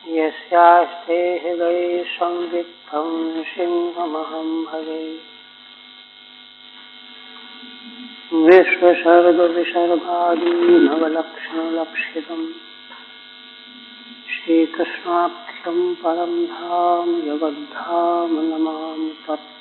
यस्यास्ते हृदये संवित्तं सिंहमहं भजे। विश्वसर्गविसर्गादि नवलक्षणलक्षितम् श्रीकृष्णाख्यं परं धाम जगद्धाम नमामि तत्।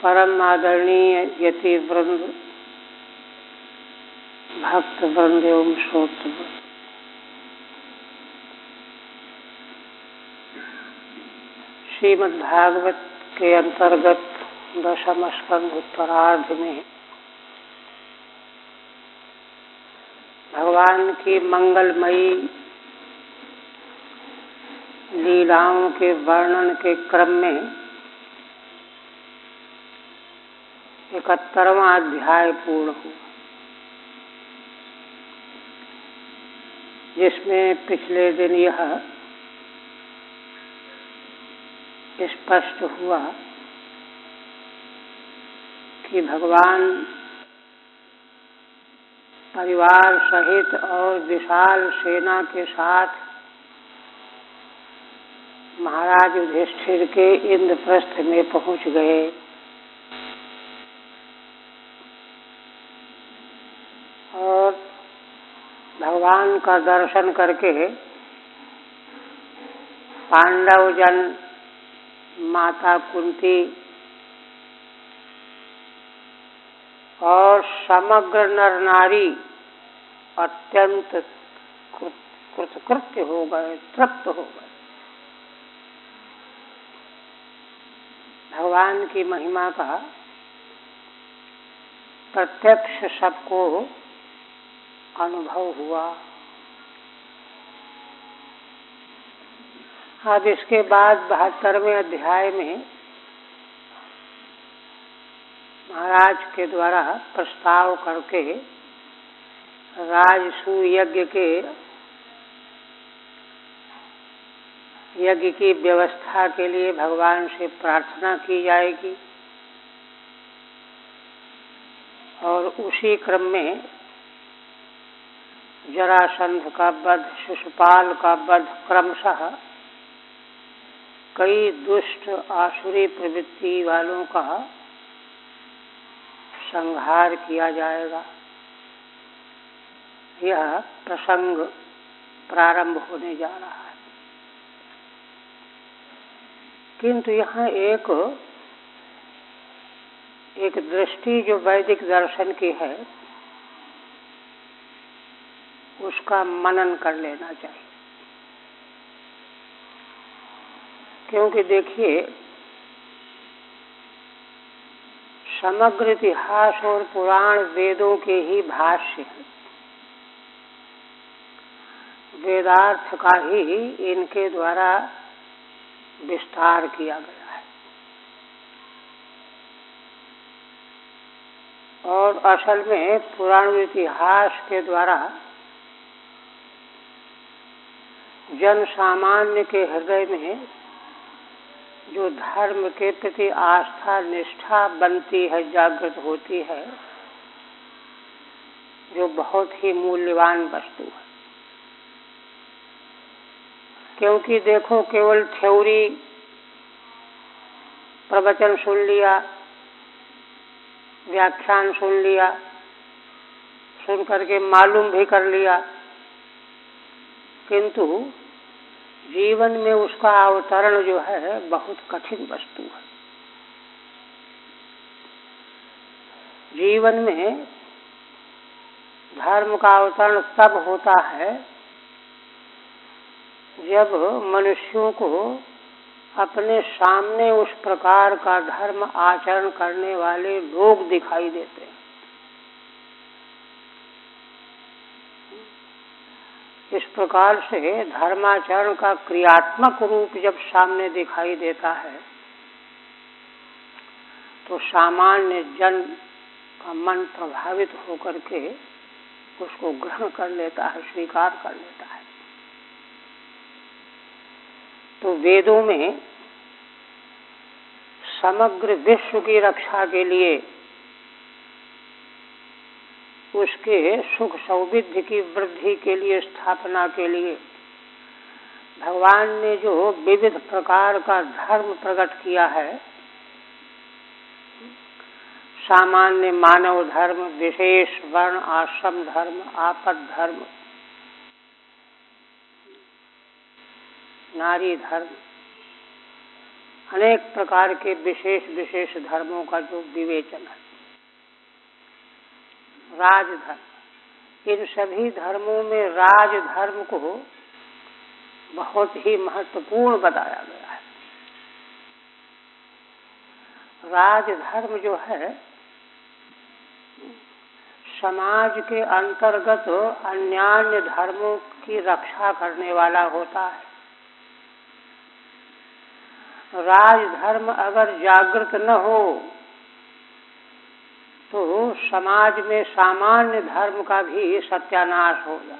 परम आदरणीय यति वृंद, भक्त वृंद एवं श्रोत्र, श्रीमद् भागवत के अंतर्गत दशम स्कंध उत्तरार्ध में भगवान की मंगलमयी लीलाओं के वर्णन के क्रम में 71वां अध्याय पूर्ण हुआ, जिसमें पिछले दिन यह स्पष्ट हुआ कि भगवान परिवार सहित और विशाल सेना के साथ महाराज युधिष्ठिर के इंद्रप्रस्थ में पहुंच गए और भगवान का दर्शन करके पांडव जन, माता कुंती और समग्र नर नारी अत्यंत कृतकृत्य हो गए, तृप्त हो गए। भगवान की महिमा का प्रत्यक्ष सबको अनुभव हुआ। अब इसके बाद 72वें अध्याय में महाराज के द्वारा प्रस्ताव करके राजसूय यज्ञ की व्यवस्था के लिए भगवान से प्रार्थना की जाएगी और उसी क्रम में जरासंध का वध, शिशुपाल का वध, क्रमशः कई दुष्ट आसुरी प्रवृत्ति वालों का संहार किया जाएगा। यह प्रसंग प्रारंभ होने जा रहा है। किंतु यहाँ एक दृष्टि जो वैदिक दर्शन की है उसका मनन कर लेना चाहिए, क्योंकि देखिए समग्र इतिहास और पुराण वेदों के ही भाष्य हैं। वेदार्थ का ही इनके द्वारा विस्तार किया गया है और असल में पुराण इतिहास के द्वारा जन सामान्य के हृदय में जो धर्म के प्रति आस्था, निष्ठा बनती है, जागृत होती है, जो बहुत ही मूल्यवान वस्तु है। क्योंकि देखो केवल थ्योरी प्रवचन सुन लिया, व्याख्यान सुन लिया, सुन करके मालूम भी कर लिया, किंतु जीवन में उसका अवतरण जो है बहुत कठिन वस्तु है। जीवन में धर्म का अवतरण तब होता है जब मनुष्यों को अपने सामने उस प्रकार का धर्म आचरण करने वाले लोग दिखाई देते हैं। इस प्रकार से धर्माचरण का क्रियात्मक रूप जब सामने दिखाई देता है तो सामान्य जन का मन प्रभावित होकर के उसको ग्रहण कर लेता है, स्वीकार कर लेता है। तो वेदों में समग्र विश्व की रक्षा के लिए, उसके सुख सौविध्य की वृद्धि के लिए, स्थापना के लिए भगवान ने जो विविध प्रकार का धर्म प्रकट किया है, सामान्य मानव धर्म, विशेष वर्ण आश्रम धर्म, आपद धर्म, नारी धर्म, अनेक प्रकार के विशेष विशेष धर्मों का जो विवेचन है, राजधर्म, इन सभी धर्मों में राजधर्म को बहुत ही महत्वपूर्ण बताया गया है। राजधर्म जो है समाज के अंतर्गत अन्यान्य धर्मों की रक्षा करने वाला होता है। राजधर्म अगर जागृत न हो तो समाज में सामान्य धर्म का भी सत्यानाश हो जाए।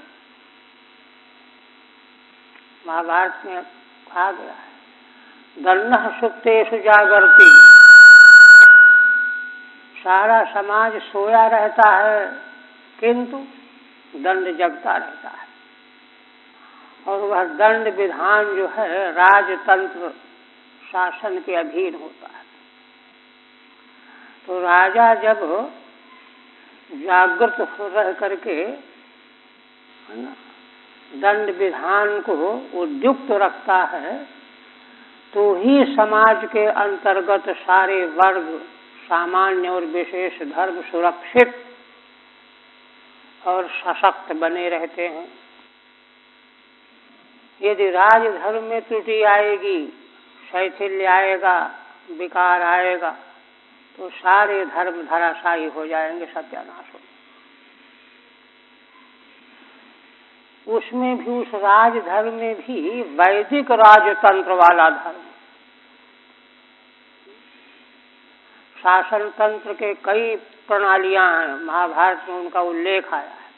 महाभारत में कहा गया है, दन्नः सुप्तेषु जागर्ति, सारा समाज सोया रहता है किंतु दंड जगता रहता है। और वह दंड विधान जो है राजतंत्र शासन के अधीन होता है। तो राजा जब जागृत हो रह करके दंड विधान को उद्युक्त रखता है तो ही समाज के अंतर्गत सारे वर्ग, सामान्य और विशेष धर्म सुरक्षित और सशक्त बने रहते हैं। यदि राजधर्म में त्रुटि आएगी, शैथिल्य आएगा, विकार आएगा तो सारे धर्म धराशायी हो जाएंगे, सत्यानाश हो। उसमें भी, उस राजधर्म में भी वैदिक राजतंत्र वाला धर्म, शासन तंत्र के कई प्रणालियां हैं, महाभारत में उनका उल्लेख आया है,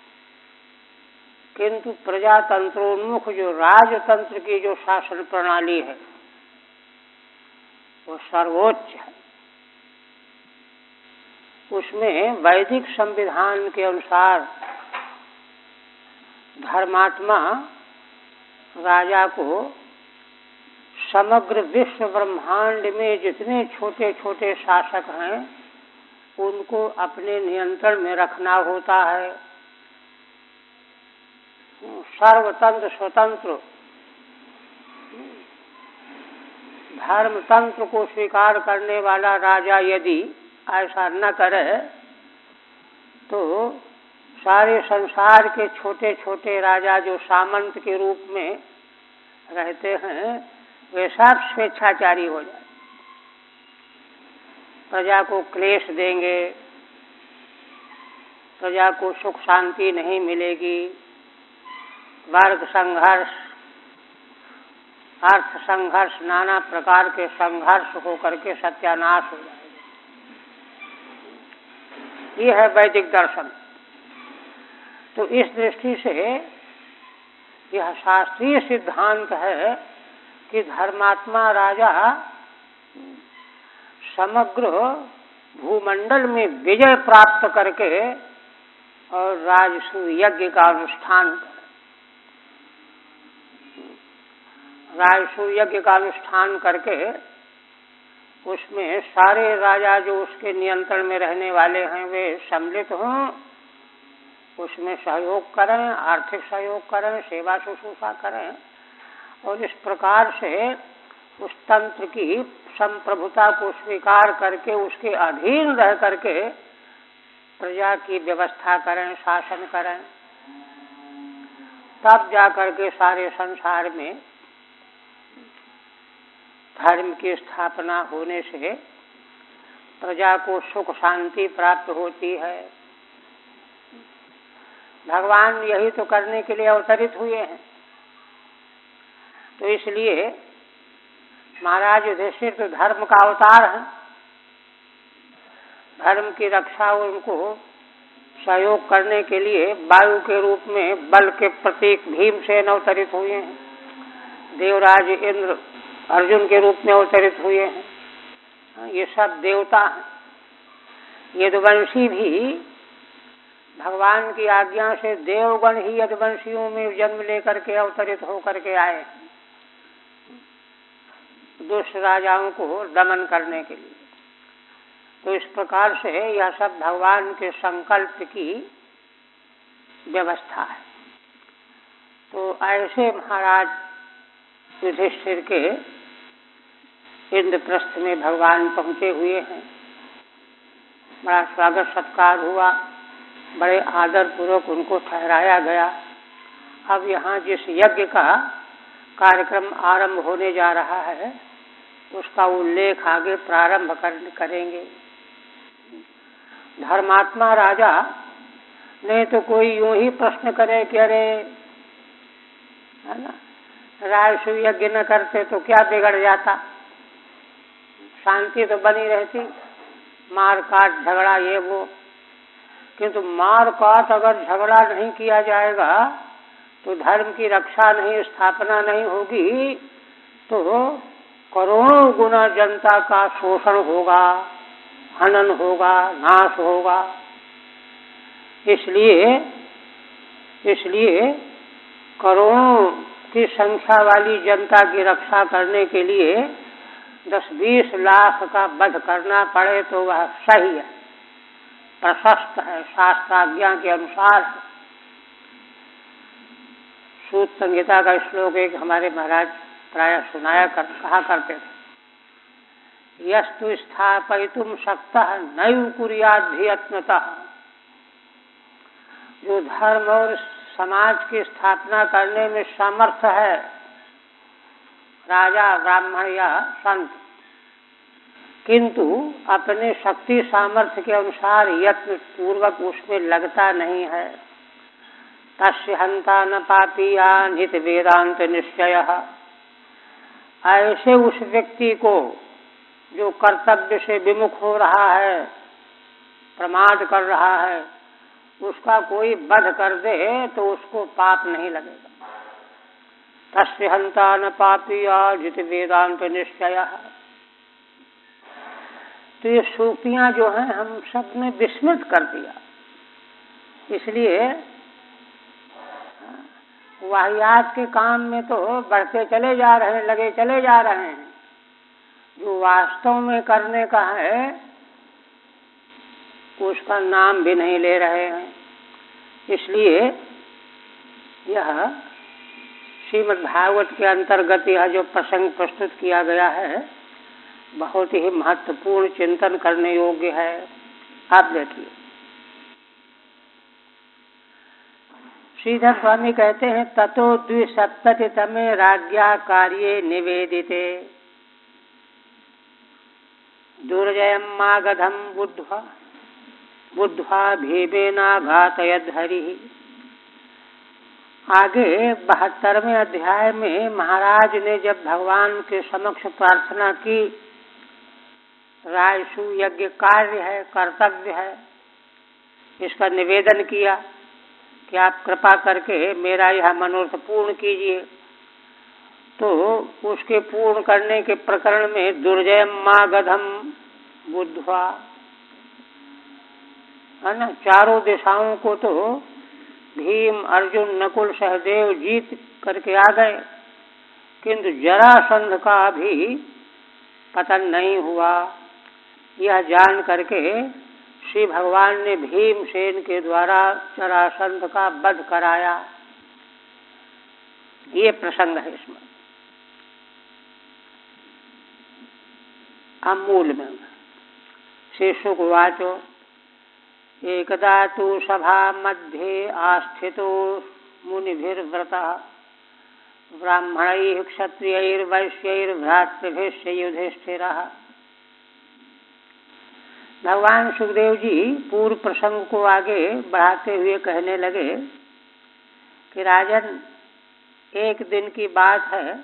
किंतु प्रजातंत्रोन्मुख जो राजतंत्र की जो शासन प्रणाली है वो सर्वोच्च है। उसमें वैदिक संविधान के अनुसार धर्मात्मा राजा को समग्र विश्व ब्रह्मांड में जितने छोटे छोटे शासक हैं उनको अपने नियंत्रण में रखना होता है। सर्वतंत्र स्वतंत्र धर्मतंत्र को स्वीकार करने वाला राजा यदि ऐसा न करे तो सारे संसार के छोटे छोटे राजा जो सामंत के रूप में रहते हैं वे सब स्वेच्छाचारी हो जाए, प्रजा को क्लेश देंगे, प्रजा को सुख शांति नहीं मिलेगी, वर्ग संघर्ष, अर्थ संघर्ष, नाना प्रकार के संघर्ष होकर के सत्यानाश हो जाएगा। ये है वैदिक दर्शन। तो इस दृष्टि से यह शास्त्रीय सिद्धांत है कि धर्मात्मा राजा समग्र भूमंडल में विजय प्राप्त करके और राजसूय यज्ञ का अनुष्ठान करे। राजसूय यज्ञ का अनुष्ठान करके उसमें सारे राजा जो उसके नियंत्रण में रहने वाले हैं वे सम्मिलित हों, उसमें सहयोग करें, आर्थिक सहयोग करें, सेवा शुश्रूषा करें और इस प्रकार से उस तंत्र की संप्रभुता को स्वीकार करके उसके अधीन रह करके प्रजा की व्यवस्था करें, शासन करें। तब जाकर के सारे संसार में धर्म की स्थापना होने से प्रजा को सुख शांति प्राप्त होती है। भगवान यही तो करने के लिए अवतरित हुए हैं। तो इसलिए महाराज युधिष्ठिर तो धर्म का अवतार है। धर्म की रक्षा और उनको सहयोग करने के लिए वायु के रूप में बल के प्रतीक भीमसेन अवतरित हुए हैं। देवराज इंद्र अर्जुन के रूप में अवतरित हुए हैं। ये सब देवता हैं। यदुवंशी भी भगवान की आज्ञा से देवगण ही यदुवंशियों में जन्म लेकर के अवतरित होकर के आए दुष्ट राजाओं को दमन करने के लिए। तो इस प्रकार से यह सब भगवान के संकल्प की व्यवस्था है। तो ऐसे महाराज युधिष्ठिर के इंद्रप्रस्थ में भगवान पहुँचे हुए हैं। बड़ा स्वागत सत्कार हुआ, बड़े आदर पूर्वक उनको ठहराया गया। अब यहाँ जिस यज्ञ का कार्यक्रम आरंभ होने जा रहा है उसका उल्लेख आगे प्रारंभ करेंगे। धर्मात्मा राजा नहीं तो कोई यूं ही प्रश्न करे कि अरे है ना, राजसूय यज्ञ न करते तो क्या बिगड़ जाता, शांति तो बनी रहती, मार काट झगड़ा ये वो। किंतु मार काट अगर झगड़ा नहीं किया जाएगा तो धर्म की रक्षा नहीं, स्थापना नहीं होगी, तो करोड़ों गुना जनता का शोषण होगा, हनन होगा, नाश होगा। इसलिए करोड़ों की संख्या वाली जनता की रक्षा करने के लिए 10-20 लाख का वध करना पड़े तो वह सही है, प्रशस्त है, शास्त्राज्ञा के अनुसार है। सूत संहिता का श्लोक एक हमारे महाराज प्राय कहा करते थे, यस्तु स्थापयितुम शक्तः नैव कुर्याद्धियत्नतः। जो धर्म और समाज की स्थापना करने में समर्थ है, राजा ब्राह्मण या संत, किंतु अपने शक्ति सामर्थ्य के अनुसार यत्न पूर्वक उसमें लगता नहीं है, तस्य हंता न पापीयान हित वेदांत निश्चयः। ऐसे उस व्यक्ति को जो कर्तव्य से विमुख हो रहा है, प्रमाद कर रहा है, उसका कोई वध कर दे तो उसको पाप नहीं लगेगा। तस्य हंता न पापीयान हित वेदांत निश्चयः। तो ये सूक्तियां जो हैं हम सब ने विस्मृत कर दिया, इसलिए वाहियात के काम में तो बढ़ते चले जा रहे हैं, लगे चले जा रहे हैं। जो वास्तव में करने का है उसका नाम भी नहीं ले रहे हैं। इसलिए यह श्रीमद् भागवत के अंतर्गत यह जो प्रसंग प्रस्तुत किया गया है बहुत ही महत्वपूर्ण, चिंतन करने योग्य है। आप देखिए, श्रीधर स्वामी कहते हैं, ततो 270तमे राज्ञा कार्ये निवेदिते दुर्जयं मागधं बुद्ध्वा भीमेनाघातयद् हरिः। आगे 72वें अध्याय में महाराज ने जब भगवान के समक्ष प्रार्थना की, राजसू यज्ञ कार्य है, कर्तव्य है, इसका निवेदन किया कि आप कृपा करके मेरा यह मनोरथ पूर्ण कीजिए। तो उसके पूर्ण करने के प्रकरण में दुर्जयम मागधम बुद्ध्वा, है ना, चारों दिशाओं को तो भीम, अर्जुन, नकुल, सहदेव जीत करके आ गए, किंतु जरासंध का भी पतन नहीं हुआ। यह जान करके श्री भगवान ने भीमसेन के द्वारा जरासंध का वध कराया। ये प्रसंग है इसमें अमूल में। श्री शुकवाचो एकदा तु सभा मध्ये आस्थितो मुनिभिर्व्रतः ब्राह्मणैः क्षत्रियैर्वैश्यैर् भ्रातृभिश्च युधिष्ठिरः। भगवान सुखदेव जी पूर्व प्रसंग को आगे बढ़ाते हुए कहने लगे कि राजन, एक दिन की बात है,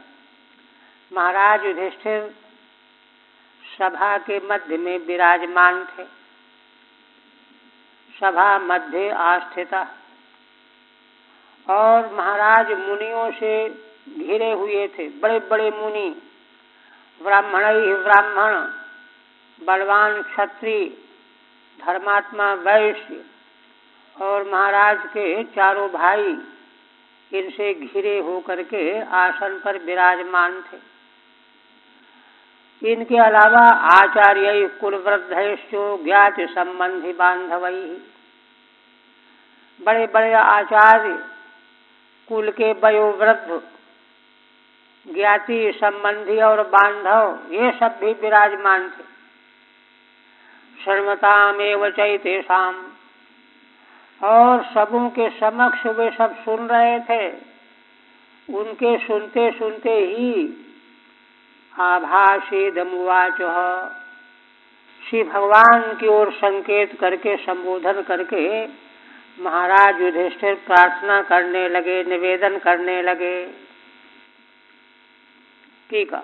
महाराज युधिष्ठिर सभा के मध्य में विराजमान थे। सभा मध्य आस्थिता, और महाराज मुनियों से घिरे हुए थे, बड़े बड़े मुनि, ब्राह्मण, बलवान क्षत्रिय, धर्मात्मा वैश्य और महाराज के चारों भाई इनसे घिरे होकर के आसन पर विराजमान थे। इनके अलावा आचार्य कुलवृद्धेश्चो ज्ञाति संबंधी बांधवई, बड़े बड़े आचार्य, कुल के वयोवृद्ध, ज्ञाति संबंधी और बांधव, ये सब भी विराजमान थे। शर्मतामेव चैतेषाम, और सबों के समक्ष वे सब सुन रहे थे। उनके सुनते सुनते ही आभाषेदमुवाच, श्री भगवान की ओर संकेत करके, संबोधन करके महाराज युधिष्ठिर प्रार्थना करने लगे, निवेदन करने लगे। ठीक है।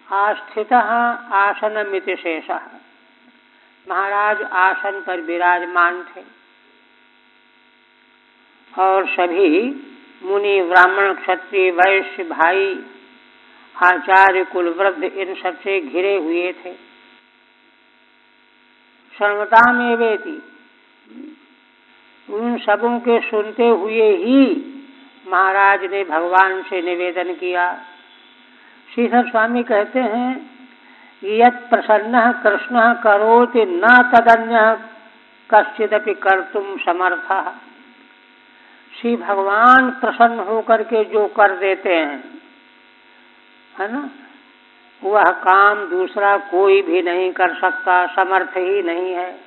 आस्थितः आसनमिति शेषः, महाराज आसन पर विराजमान थे और सभी मुनि, ब्राह्मण, क्षत्रिय, वैश्य भाई, आचार्य, कुलवृद्ध इन सबसे घिरे हुए थे। सर्वतामेवेति, उन सबों के सुनते हुए ही महाराज ने भगवान से निवेदन किया। श्रीधर स्वामी कहते हैं, यत् प्रसन्नः कृष्णः करोति न तदन्यः कश्चिदपि कर्तुम समर्थः। श्री भगवान प्रसन्न होकर के जो कर देते हैं, है ना, वह काम दूसरा कोई भी नहीं कर सकता, समर्थ ही नहीं है।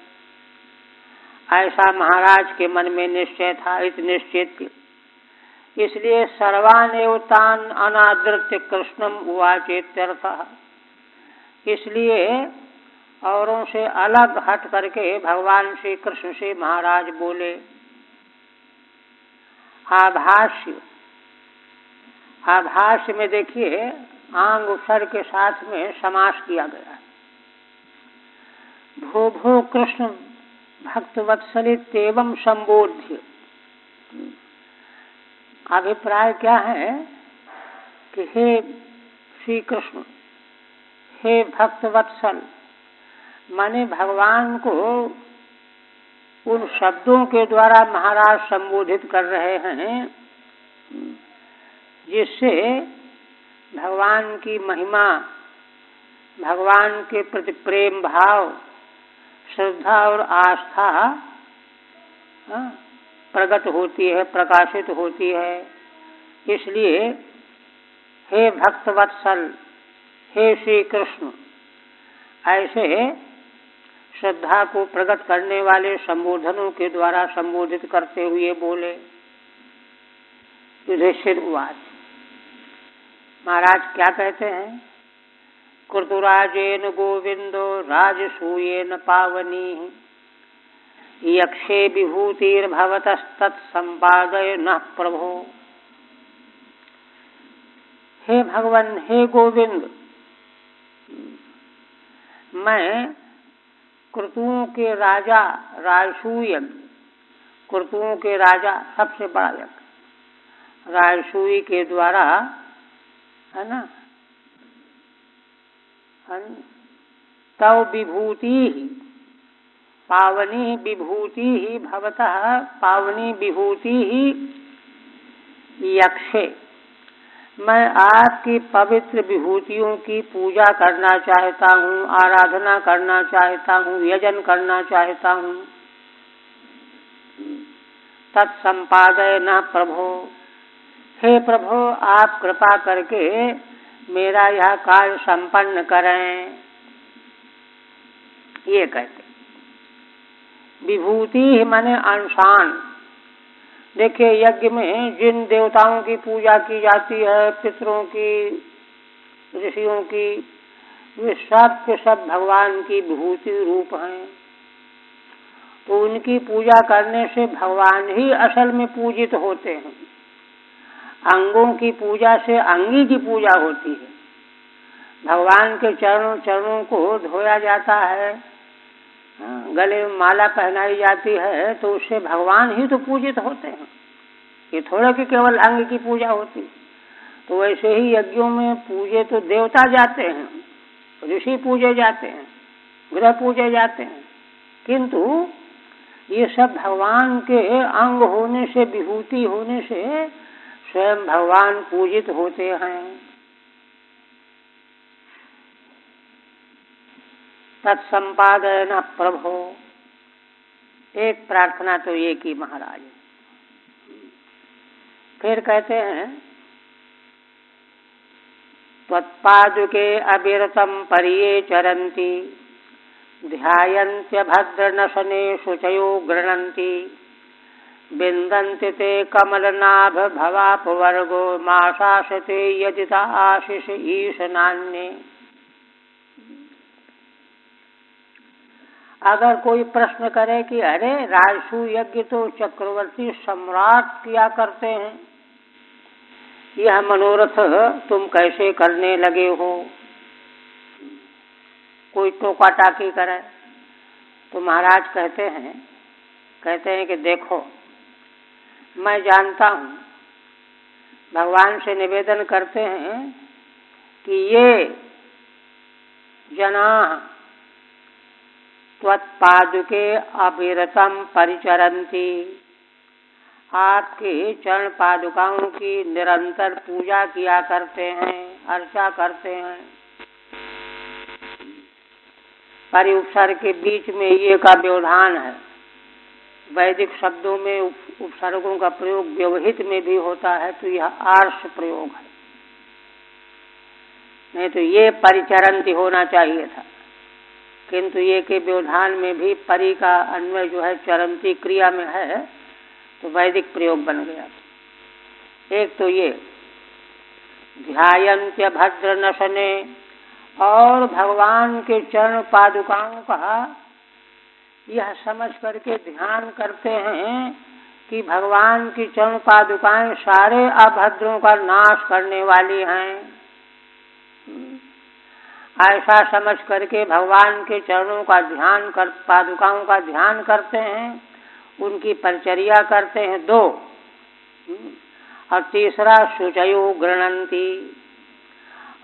ऐसा महाराज के मन में निश्चय था, इत निश्चित। इसलिए सर्वानेव तान अनादृत्य कृष्णम उवाचेत्यर्थः, इसलिए औरों से अलग हट करके भगवान श्री कृष्ण से महाराज बोले। आभाष्य, आभाष्य में देखिए आंग उपसर के साथ में समास किया गया है। भो भो कृष्ण भक्तवत्सलित एवं संबोध्य। अभिप्राय क्या है कि हे श्री कृष्ण, हे भक्तवत्सल, माने भगवान को उन शब्दों के द्वारा महाराज संबोधित कर रहे हैं जिससे भगवान की महिमा, भगवान के प्रति प्रेम भाव, श्रद्धा और आस्था प्रकट होती है, प्रकाशित होती है। इसलिए हे भक्तवत्सल, हे श्री कृष्ण, ऐसे श्रद्धा को प्रकट करने वाले संबोधनों के द्वारा संबोधित करते हुए बोले। युधिष्ठिर उवाच, महाराज क्या कहते हैं, कृतुराजेन गोविंदो राजसूयेन पावनी यक्षे विभूतिर्भवतस्तत्संपादय न प्रभो। हे भगवान, हे गोविंद, मैं क्रतुओं के राजा राजसूय, क्रतुओं के राजा सबसे बड़ा यज्ञ राजसूय के द्वारा, है ना, तव विभूति पावनी विभूति ही भवतः पावनी विभूति ही यक्षे, मैं आपकी पवित्र विभूतियों की पूजा करना चाहता हूँ, आराधना करना चाहता हूँ, यजन करना चाहता हूँ। तत्संपादय न प्रभो, हे प्रभो, आप कृपा करके मेरा यह कार्य संपन्न करें। ये कहते विभूति माने अंशान। देखिए यज्ञ में जिन देवताओं की पूजा की जाती है, पितरों की, ऋषियों की, वे सब के सब भगवान की विभूति रूप हैं। तो उनकी पूजा करने से भगवान ही असल में पूजित होते हैं। अंगों की पूजा से अंगी की पूजा होती है। भगवान के चरणों को धोया जाता है, गले में माला पहनाई जाती है, तो उससे भगवान ही तो पूजित होते हैं। ये थोड़ा कि केवल अंग की पूजा होती। तो वैसे ही यज्ञों में पूजे तो देवता जाते हैं, ऋषि पूजे जाते हैं, ग्रह पूजे जाते हैं, किंतु ये सब भगवान के अंग होने से, विभूति होने से स्वयं भगवान पूजित होते हैं। तत्संपादन प्रभो, एक प्रार्थना तो ये की महाराज। फिर कहते हैं त्वत्पादुके अविरतम परिये चरन्ति ध्यायन्त्य भद्रनशने शुचयो गृह्णन्ति बिन्दन्ति ते कमलनाभ भवापवर्गो माशासते यदिता आशिष ईशनान्ये। अगर कोई प्रश्न करे कि अरे राजसू यज्ञ तो चक्रवर्ती सम्राट किया करते हैं, यह मनोरथ तुम कैसे करने लगे हो, कोई टोका टाकी करे तो महाराज कहते हैं कि देखो, मैं जानता हूँ, भगवान से निवेदन करते हैं कि ये जना त्वत्पादुके अविरतम परिचरन्ति, आपके चरण पादुकाओं की निरंतर पूजा किया करते हैं, अर्चा करते हैं। परि उपसर्ग के बीच में ये का व्यवधान है। वैदिक शब्दों में उपसर्गों का प्रयोग व्यवहित में भी होता है, तो यह आर्ष प्रयोग है, नहीं तो ये परिचरन्ति होना चाहिए था, किंतु ये के व्यवधान में भी परि का अन्वय जो है चरन्ति क्रिया में है, तो वैदिक प्रयोग बन गया। एक तो ये ध्यायन्त्य भद्र नशने, और भगवान के चरण पादुकाओं का यह समझ करके ध्यान करते हैं कि भगवान की चरण पादुकाएं सारे अभद्रों का नाश करने वाली हैं। ऐसा समझ करके भगवान के चरणों का ध्यान कर, पादुकाओं का ध्यान करते हैं, उनकी परिचर्या करते हैं। दो, और तीसरा शुचयो गृह्णन्ति,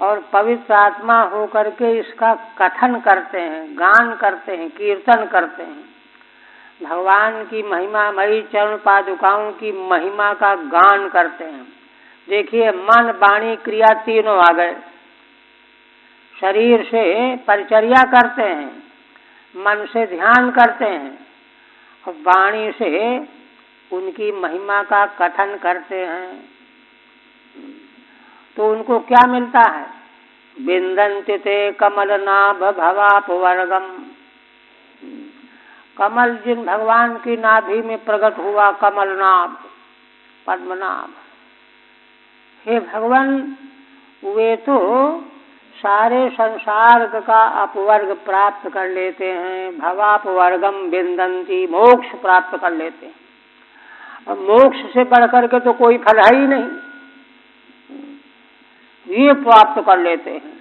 और पवित्र आत्मा होकर के इसका कथन करते हैं, गान करते हैं, कीर्तन करते हैं। भगवान की महिमामयी चरण पादुकाओं की महिमा का गान करते हैं। देखिए, मन वाणी क्रिया तीनों आ गए। शरीर से परिचर्या करते हैं, मन से ध्यान करते हैं, और वाणी से उनकी महिमा का कथन करते हैं। तो उनको क्या मिलता है? बिंदन्ति ते कमलनाभ भवापवर्गम, कमल जिन भगवान की नाभि में प्रकट हुआ, कमलनाभ, पद्मनाभ, हे भगवान, वे तो सारे संसार का अपवर्ग प्राप्त कर लेते हैं। भवापवर्गम बिंदन्ति, मोक्ष प्राप्त कर लेते हैं। और मोक्ष से बढ़कर के तो कोई फल है ही नहीं, ये प्राप्त कर लेते हैं।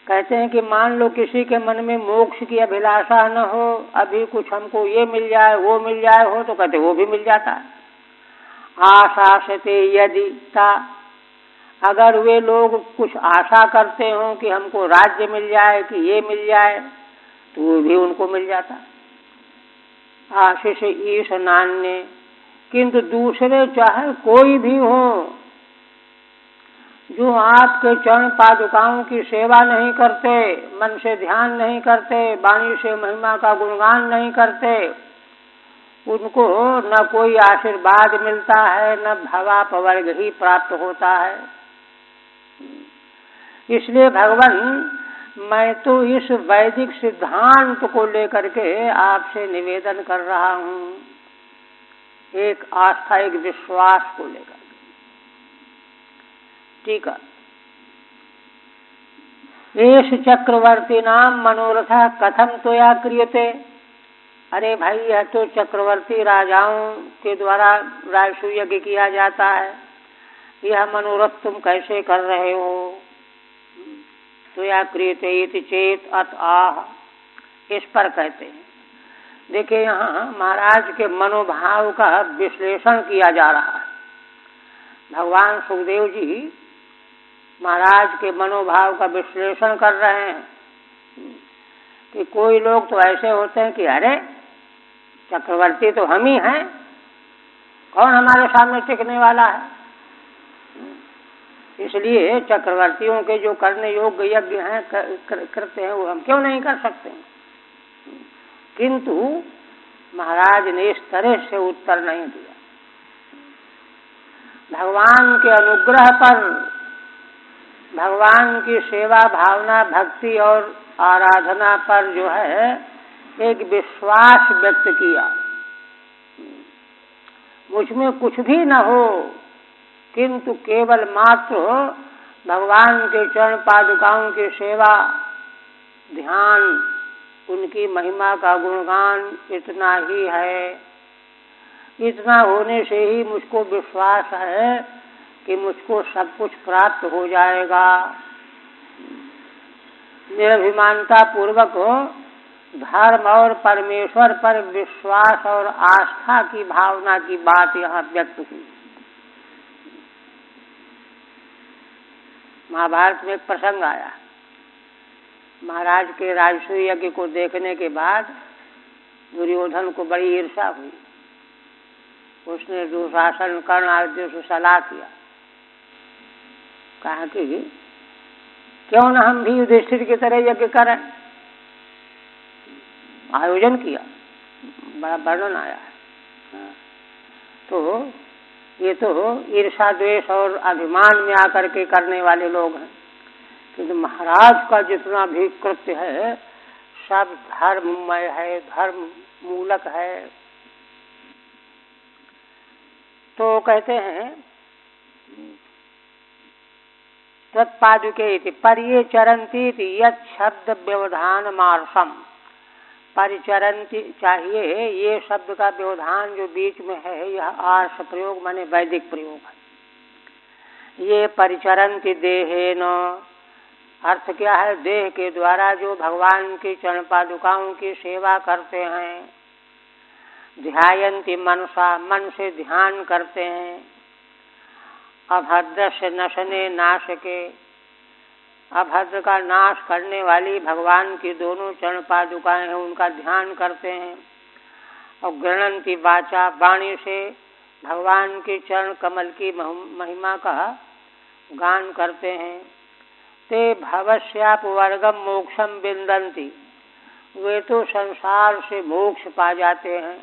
कहते हैं कि मान लो किसी के मन में मोक्ष की अभिलाषा न हो, अभी कुछ हमको ये मिल जाए वो मिल जाए हो, तो कहते वो भी मिल जाता है। आशासते यदि ता, अगर वे लोग कुछ आशा करते हो कि हमको राज्य मिल जाए, कि ये मिल जाए, तो वो भी उनको मिल जाता। आशीष ईश नान्य, किंतु दूसरे चाहे कोई भी हो, जो आपके चरण पादुकाओं की सेवा नहीं करते, मन से ध्यान नहीं करते, वाणी से महिमा का गुणगान नहीं करते, उनको न कोई आशीर्वाद मिलता है, न भवापवर्ग ही प्राप्त होता है। इसलिए भगवान, मैं तो इस वैदिक सिद्धांत को लेकर के आपसे निवेदन कर रहा हूँ, एक आस्था, एक विश्वास को लेकर। ठीक है, एष चक्रवर्ती नाम मनोरथा कथम त्वया क्रियते। अरे भाई, यह तो चक्रवर्ती राजाओं के द्वारा राजसूय यज्ञ किया जाता है, यह मनोरथ तुम कैसे कर रहे हो? त्वया क्रियते इति चेत अत आह, इस पर कहते हैं। देखिए, यहाँ महाराज के मनोभाव का विश्लेषण किया जा रहा है। भगवान सुखदेव जी महाराज के मनोभाव का विश्लेषण कर रहे हैं कि कोई लोग तो ऐसे होते हैं कि अरे चक्रवर्ती तो हम ही हैं, कौन हमारे सामने टिकने वाला है। इसलिए चक्रवर्तियों के जो करने योग्य यज्ञ हैं करते हैं वो हम क्यों नहीं कर सकते। किंतु महाराज ने इस तरह से उत्तर नहीं दिया। भगवान के अनुग्रह पर, भगवान की सेवा भावना भक्ति और आराधना पर जो है एक विश्वास व्यक्त किया। मुझमें कुछ भी न हो किंतु केवल मात्र भगवान के चरण पादुकाओं की सेवा, ध्यान, उनकी महिमा का गुणगान इतना ही है। इतना होने से ही मुझको विश्वास है कि मुझको सब कुछ प्राप्त हो जाएगा। निर्भिमानता पूर्वक धर्म और परमेश्वर पर विश्वास और आस्था की भावना की बात यहाँ व्यक्त हुई। महाभारत में एक प्रसंग आया। महाराज के राजसूय यज्ञ को देखने के बाद दुर्योधन को बड़ी ईर्ष्या हुई। उसने दुशासन कर्ण आदि से सलाह किया, कहा कि क्यों न हम भी युधिष्ठिर की तरह यज्ञ करें। आयोजन किया, बड़ा वर्णन आया है। तो ये तो ईर्षा द्वेष और अभिमान में आकर के करने वाले लोग हैं, किंतु महाराज का जितना भी कृत्य है सब धर्ममय है, धर्म मूलक है। तो कहते हैं तत्पादुके पर्ये चरंती यत् शब्द व्यवधान मार्सम। परिचरंती चाहिए, ये शब्द का व्यवधान जो बीच में है यह आर्ष प्रयोग माने वैदिक प्रयोग है। ये परिचरंती देहेन, अर्थ क्या है, देह के द्वारा जो भगवान की चरण पादुकाओं की सेवा करते हैं। ध्यायन्ति मनसा, मन से ध्यान करते हैं। अभद्र से नशने नाश के, अभद्र का नाश करने वाली भगवान की दोनों चरण पादुकाएं हैं उनका ध्यान करते हैं। और गृणंति वाचा, वाणी से भगवान के चरण कमल की महिमा का गान करते हैं। ते भवस्याप वर्गम मोक्षम विन्दन्ति, वे तो संसार से मोक्ष पा जाते हैं।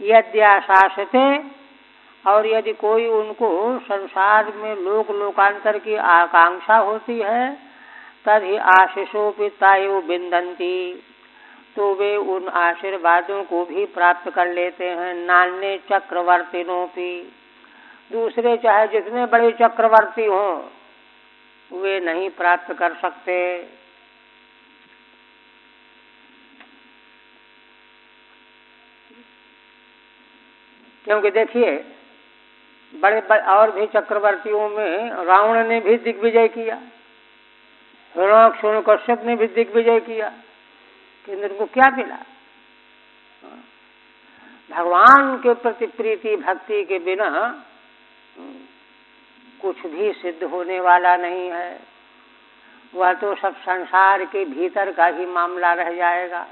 यद्याशासते, और यदि कोई उनको संसार में लोक लोकांतर की आकांक्षा होती है तभी आशीषोपि तायो विन्दन्ति, तो वे उन आशीर्वादों को भी प्राप्त कर लेते हैं। नान्ये चक्रवर्तिनोपि, दूसरे चाहे जितने बड़े चक्रवर्ती हों वे नहीं प्राप्त कर सकते। क्योंकि देखिए बड़े और भी चक्रवर्तियों में रावण ने भी दिग्विजय किया, हिरण्यकश्यप ने भी दिग्विजय किया, किंतु उनको क्या मिला? भगवान के प्रति प्रीति भक्ति के बिना कुछ भी सिद्ध होने वाला नहीं है। वह तो सब संसार के भीतर का ही मामला रह जाएगा।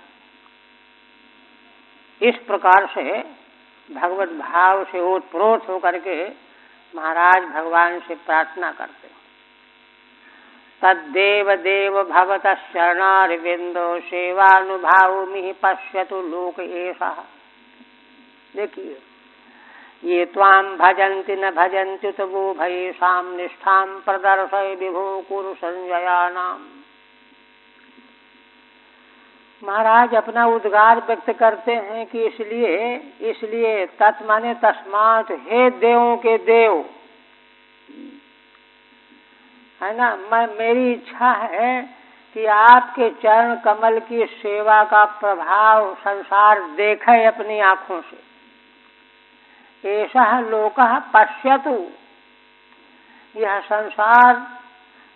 इस प्रकार से भगवत भाव से ओतप्रोत होकर के महाराज भगवान से प्रार्थना करते हैं। तद्देव देव भवतः शरणारविंदो सेवानुभावमिहि पश्यतु लोक एषः। देखिए, ये त्वां भजन्ति न भजन्ति तवो भयेषां निष्ठां प्रदर्शय विभो कुरु संजयानाम्। महाराज अपना उद्गार व्यक्त करते हैं कि इसलिए तत् माने तस्मात्, हे देवों के देव, है ना, मेरी इच्छा है कि आपके चरण कमल की सेवा का प्रभाव संसार देखे अपनी आँखों से। ऐसा लोकः पश्यतु, यह संसार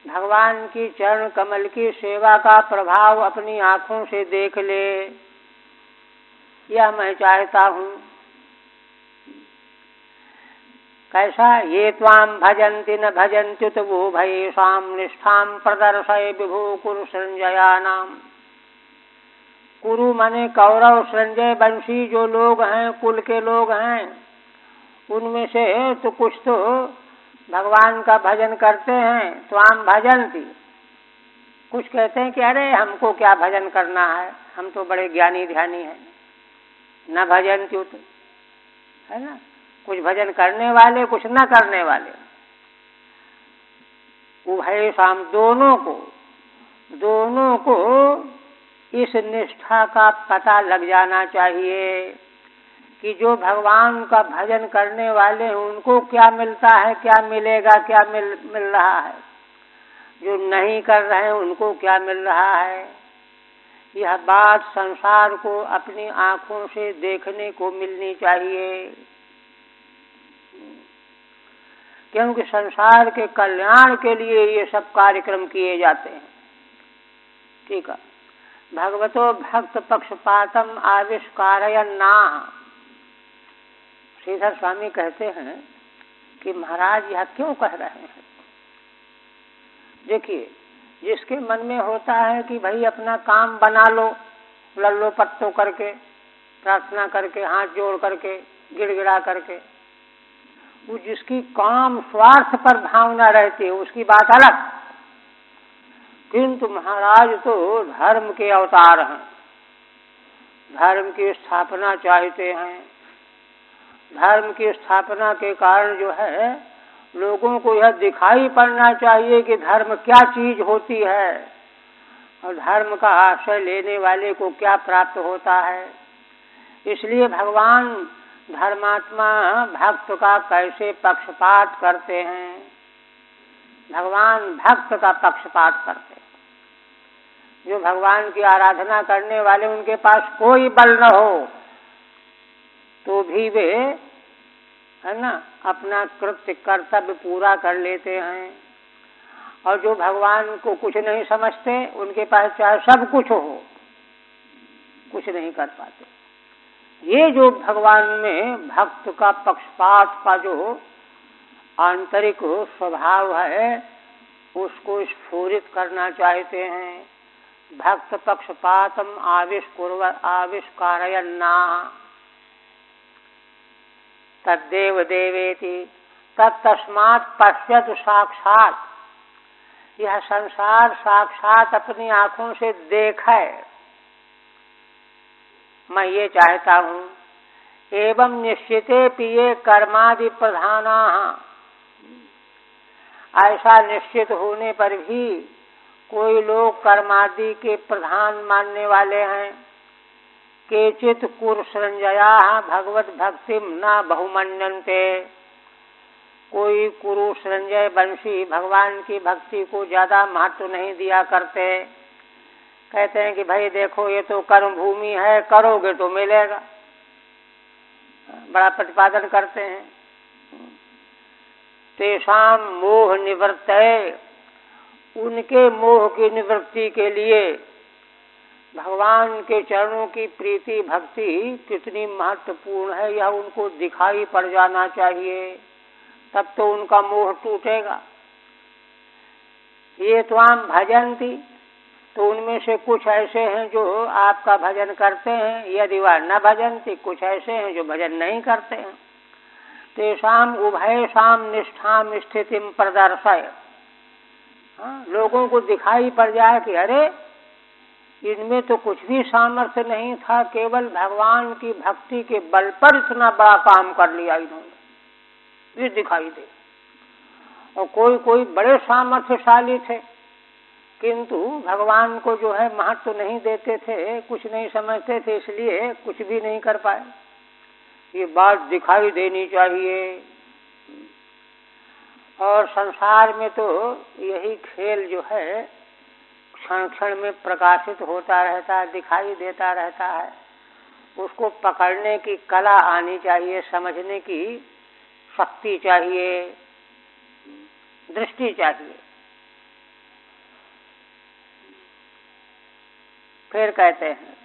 भगवान की चरण कमल की सेवा का प्रभाव अपनी आँखों से देख ले, यह मैं चाहता हूँ। कैसा? ये त्वाम भजन्ति न भजन्त्युत वो भयेषां निष्ठां प्रदर्शय विभो कुरु संजया नाम। कुरु माने कौरव, संजय, वंशी जो लोग हैं, कुल के लोग हैं, उनमें से तो कुछ तो भगवान का भजन करते हैं, त्वाम भजन्ति। कुछ कहते हैं कि अरे हमको क्या भजन करना है, हम तो बड़े ज्ञानी ध्यानी हैं। न भजन्त्युत, है ना, कुछ भजन करने वाले, कुछ न करने वाले। उभय शाम, दोनों को इस निष्ठा का पता लग जाना चाहिए कि जो भगवान का भजन करने वाले हैं उनको क्या मिलता है, क्या मिलेगा, क्या मिल रहा है, जो नहीं कर रहे हैं उनको क्या मिल रहा है। यह बात संसार को अपनी आंखों से देखने को मिलनी चाहिए, क्योंकि संसार के कल्याण के लिए ये सब कार्यक्रम किए जाते हैं। ठीक है। भगवतो भक्त पक्षपातम आविष्कारयन्ना। श्रीधर स्वामी कहते हैं कि महाराज यह क्यों कह रहे हैं। देखिए, जिसके मन में होता है कि भाई अपना काम बना लो, लल्लो पत्तो करके, प्रार्थना करके, हाथ जोड़ करके, गिड़गिड़ा करके, वो जिसकी काम स्वार्थ पर भावना रहती है उसकी बात अलग। किंतु महाराज तो धर्म के अवतार हैं, धर्म की स्थापना चाहते हैं। धर्म की स्थापना के कारण जो है लोगों को यह दिखाई पड़ना चाहिए कि धर्म क्या चीज होती है और धर्म का आश्रय लेने वाले को क्या प्राप्त होता है। इसलिए भगवान धर्मात्मा भक्त का कैसे पक्षपात करते हैं। भगवान भक्त का पक्षपात करते हैं। जो भगवान की आराधना करने वाले उनके पास कोई बल न हो तो भी वे, है ना, अपना कृत्य कर्तव्य पूरा कर लेते हैं। और जो भगवान को कुछ नहीं समझते उनके पास चाहे सब कुछ हो, कुछ नहीं कर पाते। ये जो भगवान में भक्त का पक्षपात का जो आंतरिक स्वभाव है उसको स्फुरित करना चाहते हैं। भक्त पक्षपातम आविष्कारयन्ना तद्देव देवेति तत्तस्मात् पश्यतु साक्षात। यह संसार साक्षात अपनी आंखों से देखे, मैं ये चाहता हूँ। एवं निश्चिते पिए कर्मादि प्रधाना। ऐसा निश्चित होने पर भी कोई लोग कर्मादि के प्रधान मानने वाले हैं। केचित कुरुसंजया भगवत भक्तिम न बहुमन्यन्ते। कोई कुरु संजय वंशी भगवान की भक्ति को ज्यादा महत्व नहीं दिया करते। कहते हैं कि भाई देखो ये तो कर्म भूमि है, करोगे तो मिलेगा, बड़ा प्रतिपादन करते हैं। तेषाम मोह निवृत्तये, उनके मोह की निवृत्ति के लिए भगवान के चरणों की प्रीति भक्ति कितनी महत्वपूर्ण है यह उनको दिखाई पड़ जाना चाहिए, तब तो उनका मोह टूटेगा। ये त्वाम भजन्ति, तो उनमें से कुछ ऐसे हैं जो आपका भजन करते हैं, यदि वह न भजन्ति, कुछ ऐसे हैं जो भजन नहीं करते हैं। तेषाम उभयसाम निष्ठाम स्थितिम प्रदर्शय। लोगों को दिखाई पड़ जाए कि अरे इनमें तो कुछ भी सामर्थ्य नहीं था, केवल भगवान की भक्ति के बल पर इतना बड़ा काम कर लिया इन्होंने, ये दिखाई दे। और कोई कोई बड़े सामर्थ्यशाली थे किंतु भगवान को जो है महत्व नहीं देते थे, कुछ नहीं समझते थे, इसलिए कुछ भी नहीं कर पाए। ये बात दिखाई देनी चाहिए। और संसार में तो यही खेल जो है क्षण क्षण में प्रकाशित होता रहता है, दिखाई देता रहता है। उसको पकड़ने की कला आनी चाहिए, समझने की शक्ति चाहिए, दृष्टि चाहिए। फिर कहते हैं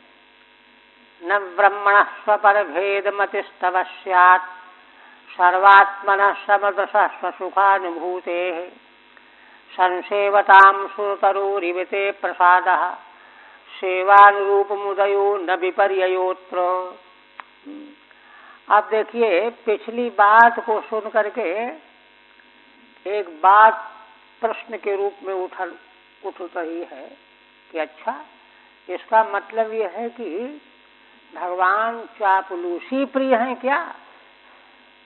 न ब्रह्मणः स्वपर भेद मतिस्तव स्यात् सर्वात्मनः समदशः स्वसुखानुभूतेः संसेवतां सुरतरुरिवते प्रसादः सेवानुरूपमुदयो न विपर्ययोत्र। अब देखिए, पिछली बात को सुन करके एक बात प्रश्न के रूप में उठ रही है कि अच्छा, इसका मतलब यह है कि भगवान चापलूसी प्रिय हैं क्या?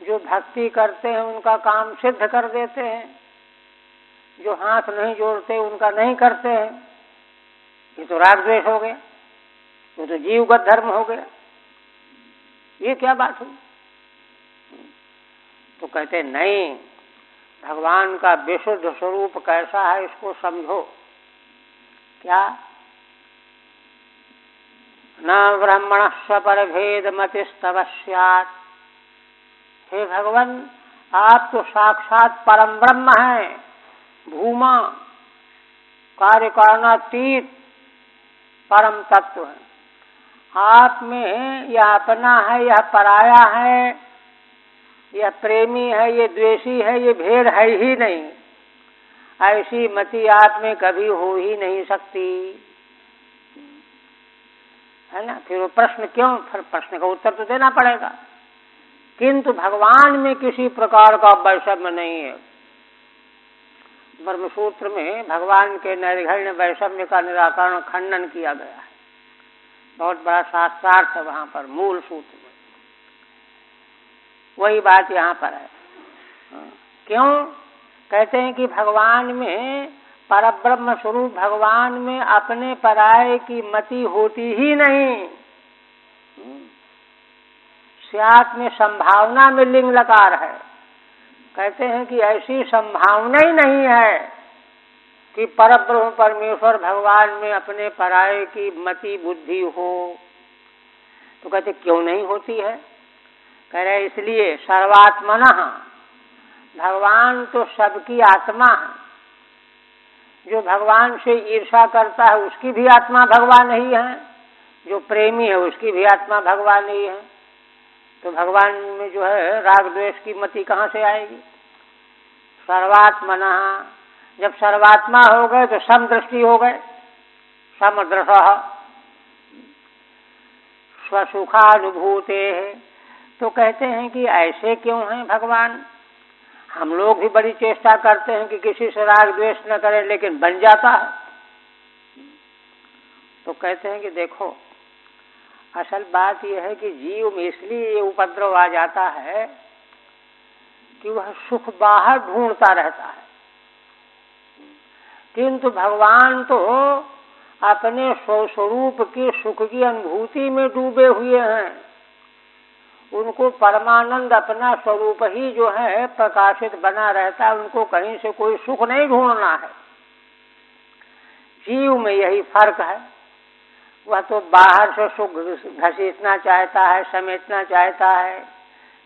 जो भक्ति करते हैं उनका काम सिद्ध कर देते हैं, जो हाथ नहीं जोड़ते उनका नहीं करते हैं। ये तो राग द्वेष हो गया, वो तो जीवगत धर्म हो गया। ये क्या बात हुई? तो कहते नहीं, भगवान का विशुद्ध स्वरूप कैसा है इसको समझो। क्या? न ब्रह्मणस्य परभेद मतिस्तव स्यात्। हे भगवान, आप तो साक्षात परम ब्रह्म हैं, भूमा, कार्य कारणातीत परम तत्व है। आप में यह अपना है, यह पराया है, यह प्रेमी है, ये द्वेषी है, ये भेद है ही नहीं। ऐसी मति आप में कभी हो ही नहीं सकती, है ना? फिर वो प्रश्न क्यों? फिर प्रश्न का उत्तर तो देना पड़ेगा। किंतु भगवान में किसी प्रकार का वैषम्य नहीं है। ब्रह्मसूत्र में भगवान के नैर्घण्य वैषम्य का निराकरण खंडन किया गया है। बहुत बड़ा शास्त्रार्थ है वहां पर, मूल सूत्र में। वही बात यहाँ पर है। क्यों? कहते हैं कि भगवान में, परब्रह्म स्वरूप भगवान में अपने पराये की मति होती ही नहीं। स्यात् में संभावना में लिंग लकार है। कहते हैं कि ऐसी संभावना ही नहीं है कि परब्रह्म परमेश्वर भगवान में अपने पराये की मति बुद्धि हो। तो कहते क्यों नहीं होती है? कह रहे इसलिए सर्वात्मनः, भगवान तो सबकी आत्मा है। जो भगवान से ईर्ष्या करता है उसकी भी आत्मा भगवान ही है, जो प्रेमी है उसकी भी आत्मा भगवान ही है। तो भगवान में जो है राग द्वेष की मति कहाँ से आएगी? सर्वात्मनः, जब सर्वात्मा हो गए तो समदृष्टि हो गए, समदृशः स्वसुखानुभूते है। तो कहते हैं कि ऐसे क्यों हैं भगवान? हम लोग भी बड़ी चेष्टा करते हैं कि किसी से राग द्वेष न करें, लेकिन बन जाता है। तो कहते हैं कि देखो, असल बात यह है कि जीव में इसलिए ये उपद्रव आ जाता है कि वह सुख बाहर ढूंढता रहता है, किंतु भगवान तो अपने स्वस्वरूप की सुख की अनुभूति में डूबे हुए हैं। उनको परमानंद अपना स्वरूप ही जो है प्रकाशित बना रहता है, उनको कहीं से कोई सुख नहीं ढूंढना है। जीव में यही फर्क है, वह तो बाहर से सुख घसीटना चाहता है, समेटना चाहता है,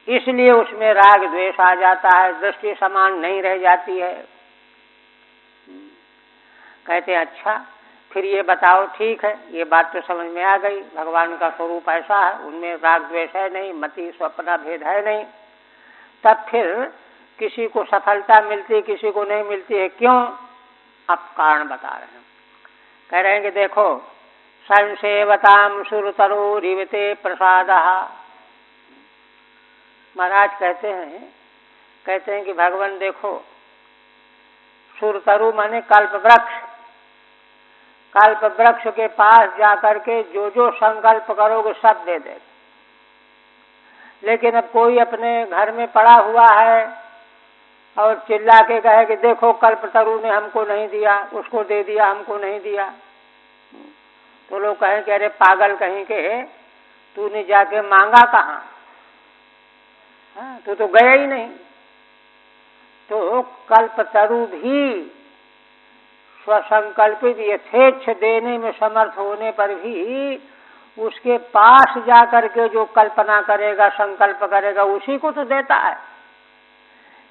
इसलिए उसमें राग द्वेष आ जाता है, दृष्टि समान नहीं रह जाती है। कहते हैं अच्छा, फिर ये बताओ, ठीक है, ये बात तो समझ में आ गई, भगवान का स्वरूप ऐसा है, उनमें राग द्वेष है नहीं, मति स्वप्न भेद है नहीं, तब फिर किसी को सफलता मिलती है, किसी को नहीं मिलती है, क्यों? अब कारण बता रहे हैं। कह रहे हैं कि देखो, संसेवतां सुरतरुरिवते प्रसादः। महाराज कहते हैं कि भगवान देखो, सुरतरु माने कल्प वृक्ष, कल्प वृक्ष के पास जाकर के जो जो संकल्प करोगे सब दे देगा। लेकिन अब कोई अपने घर में पड़ा हुआ है और चिल्ला के कहे कि देखो कल्पतरु ने हमको नहीं दिया, उसको दे दिया, हमको नहीं दिया, तो लोग कहें कि अरे पागल कहीं के, तूने जाके मांगा कहाँ? तू तो गया ही नहीं। तो कल्पतरु भी स्वसंकल्पित यथेच्छ देने में समर्थ होने पर भी उसके पास जाकर के जो कल्पना करेगा, संकल्प करेगा, उसी को तो देता है।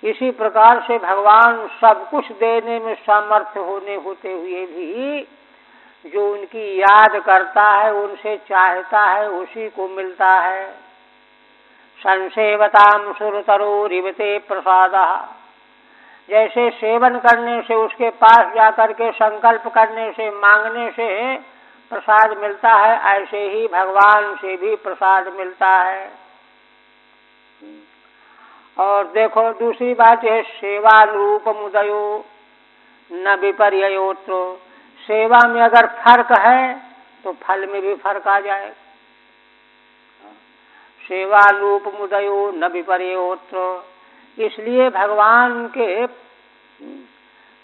इसी प्रकार से भगवान सब कुछ देने में समर्थ होते हुए भी जो उनकी याद करता है, उनसे चाहता है, उसी को मिलता है। संसेवताम सुरतरोरिवते प्रसादः। जैसे सेवन करने से, उसके पास जाकर के संकल्प करने से, मांगने से प्रसाद मिलता है, ऐसे ही भगवान से भी प्रसाद मिलता है। और देखो दूसरी बात है, सेवानुरूप मुदयो न विपर्ययोत्र। सेवा में अगर फर्क है तो फल में भी फर्क आ जाए। सेवानुरूप मुदयो न विपर्ययोत्र। इसलिए भगवान के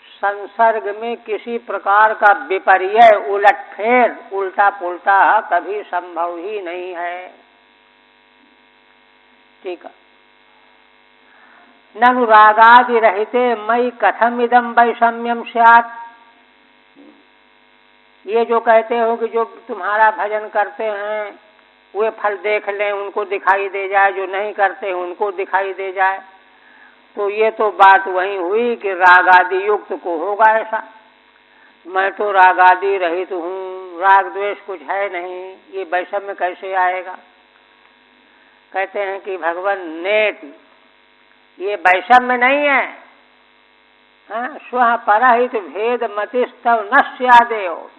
संसर्ग में किसी प्रकार का विपर्य, उलटफेर, उल्टा पुल्टा कभी संभव ही नहीं है। ठीक है। ननु रागादि रहते मई कथम इदम वैषम्यम स्यात्। ये जो कहते हो कि जो तुम्हारा भजन करते हैं वे फल देख लें, उनको दिखाई दे जाए, जो नहीं करते उनको दिखाई दे जाए, तो ये तो बात वही हुई कि रागादि युक्त को होगा ऐसा। मैं तो रागादि रहित हूँ, राग द्वेष कुछ है नहीं, ये वैषम्य कैसे आएगा। कहते हैं कि भगवान नेत, ये वैषम्य नहीं है। स्व परहित भेद मतिस्तव न स्यादेव।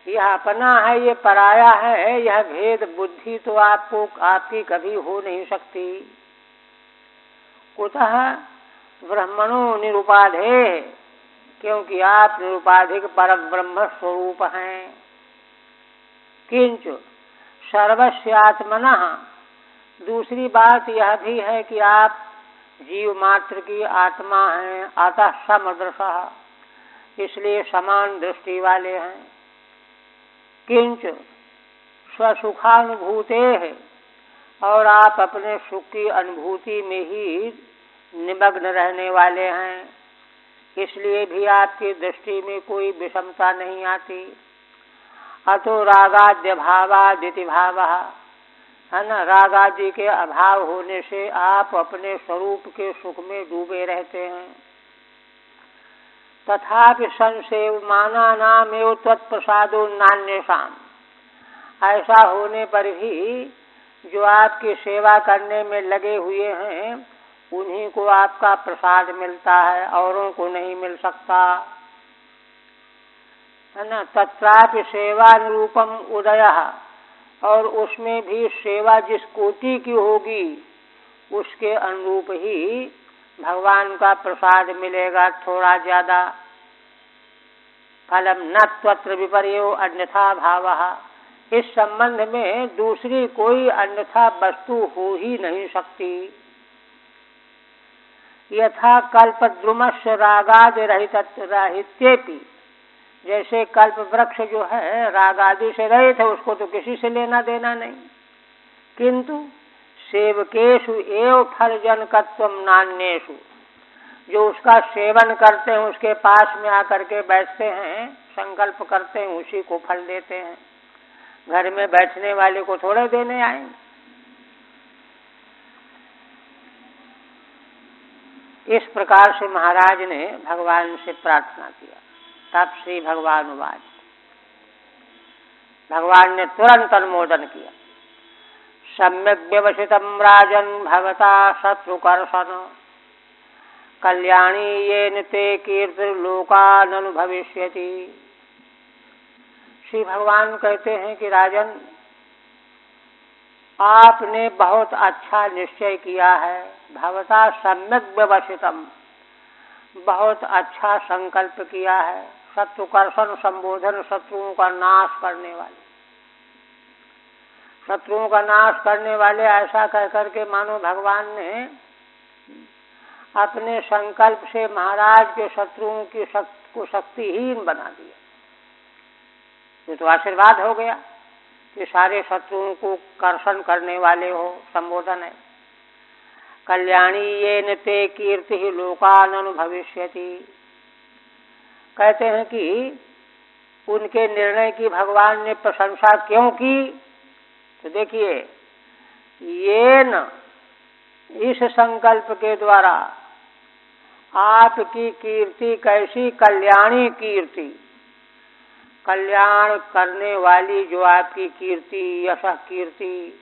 यह अपना है, ये पराया है, यह भेद बुद्धि तो आपकी कभी हो नहीं सकती। कुतः ब्रह्मणो निरुपाधे, क्योंकि आप निरुपाधिक परम ब्रह्म स्वरूप हैं। किंच सर्वस्यात्मनः। दूसरी बात यह भी है कि आप जीव मात्र की आत्मा हैं, अतः समदृशः, इसलिए समान दृष्टि वाले हैं। किंच स्वसुखानुभूते है, और आप अपने सुख की अनुभूति में ही निमग्न रहने वाले हैं, इसलिए भी आपकी दृष्टि में कोई विषमता नहीं आती। अतो रागाद्य भावादिति भावः, है ना। रागादि के अभाव होने से आप अपने स्वरूप के सुख में डूबे रहते हैं। तथापि संसेवमानानामेव त्वत्प्रसादो नान्येषाम्। ऐसा होने पर भी जो आपकी सेवा करने में लगे हुए हैं उन्हीं को आपका प्रसाद मिलता है, औरों को नहीं मिल सकता, है ना। तत्रापि सेवानुरूपम उदयः, और उसमें भी सेवा जिस कोटि की होगी उसके अनुरूप ही भगवान का प्रसाद मिलेगा, थोड़ा ज्यादा। फलम न त्वत्र विपर्यो अन्यथा भावः। इस संबंध में दूसरी कोई अन्यथा वस्तु हो ही नहीं सकती। यथा कल्पद्रुमस्य रागादि राहित्येपि, जैसे कल्प वृक्ष जो है रागादि से रहित है, उसको तो किसी से लेना देना नहीं। किंतु सेवकेषु एव फलजनकत्वम नान्येषु, जो उसका सेवन करते हैं, उसके पास में आकर के बैठते हैं, संकल्प करते हैं, उसी को फल देते हैं। घर में बैठने वाले को थोड़े देने आएंगे। इस प्रकार से महाराज ने भगवान से प्रार्थना किया। तब श्री भगवान उवाच, भगवान ने तुरंत अनुमोदन किया। सम्यक व्यवसितम राजन भवता शत्रुकर्षण, कल्याणी येन ते कीर्तिर्लोकाननुभविष्यति। श्री भगवान कहते हैं कि राजन, आपने बहुत अच्छा निश्चय किया है। भवता सम्यक व्यवसितम, बहुत अच्छा संकल्प किया है। शत्रुकर्षण संबोधन, शत्रुओं का नाश करने वाले, शत्रुओं का नाश करने वाले, ऐसा कहकर के मानो भगवान ने अपने संकल्प से महाराज के शत्रुओं की को शक्तिहीन बना दिया। ये तो आशीर्वाद हो गया कि सारे शत्रुओं को कर्षण करने वाले हो, संबोधन है। कल्याणी येन ते कीर्ति लोकाननुभविष्यति। कहते हैं कि उनके निर्णय की भगवान ने प्रशंसा क्यों की, तो देखिए, येन, इस संकल्प के द्वारा आपकी कीर्ति कैसी, कल्याणी कीर्ति, कल्याण करने वाली जो आपकी कीर्ति, यश कीर्ति,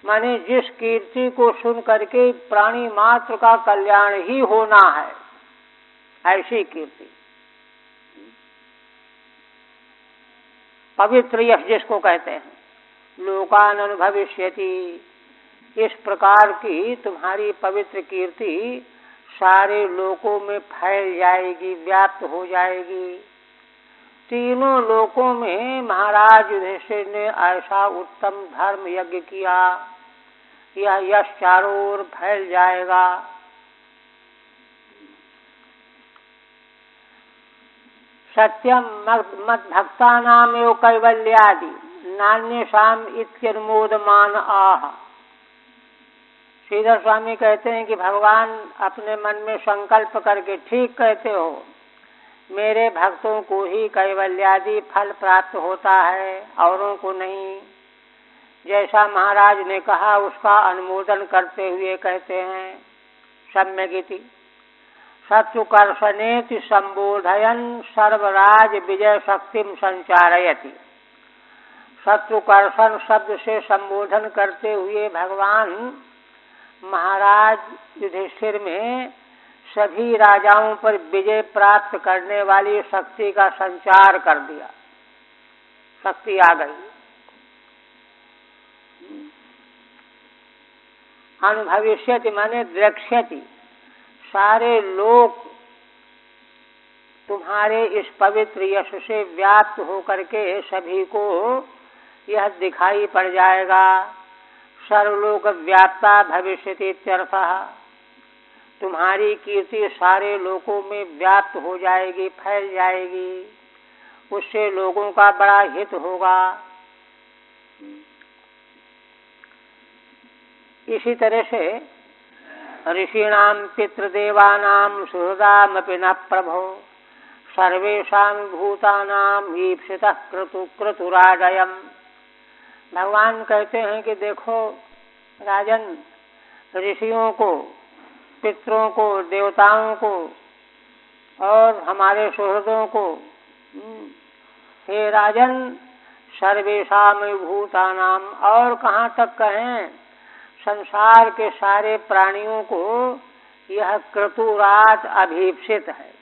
माने जिस कीर्ति को सुन करके प्राणी मात्र का कल्याण ही होना है, ऐसी कीर्ति, पवित्र यश जिसको कहते हैं, लोकानन भविष्यति, इस प्रकार की तुम्हारी पवित्र कीर्ति सारे लोकों में फैल जाएगी, व्याप्त हो जाएगी। तीनों लोकों में महाराज युधिष्ठिर ने ऐसा उत्तम धर्म यज्ञ किया, यह यश चारों ओर फैल जाएगा। सत्यम मत भक्तानामेव कैवल्यादि नान्येषाम इत्यनुमोदमान आह। श्रीधर स्वामी कहते हैं कि भगवान अपने मन में संकल्प करके, ठीक कहते हो, मेरे भक्तों को ही कैवल्यादि फल प्राप्त होता है, औरों को नहीं। जैसा महाराज ने कहा उसका अनुमोदन करते हुए कहते हैं, सम्यगिति शत्रुकर्षणेति संबोधयन सर्वराज विजय शक्तिम संचारयति। शत्रुकर्षण शब्द से संबोधन करते हुए भगवान महाराज युधिष्ठिर में सभी राजाओं पर विजय प्राप्त करने वाली शक्ति का संचार कर दिया, शक्ति आ गई। अनुभविष्यति माने द्रक्ष्यति, सारे लोग तुम्हारे इस पवित्र यश से व्याप्त होकर के सभी को यह दिखाई पड़ जाएगा। सर्वलोक व्याप्ता भविष्यति इत्यर्थः, तुम्हारी कीर्ति सारे लोकों में व्याप्त हो जाएगी, फैल जाएगी, उससे लोगों का बड़ा हित होगा। इसी तरह से ऋषीणाम पितृदेवानाम सुहृदामपि न प्रभो सर्वेषां भूतानाम ईप्सितः क्रतुराजयम्। भगवान कहते हैं कि देखो राजन, ऋषियों को, पितरों को, देवताओं को और हमारे सुहृदों को, हे राजन, सर्वेषां भूतानाम, और कहाँ तक कहें, संसार के सारे प्राणियों को यह क्रतुराज अभीप्सित है,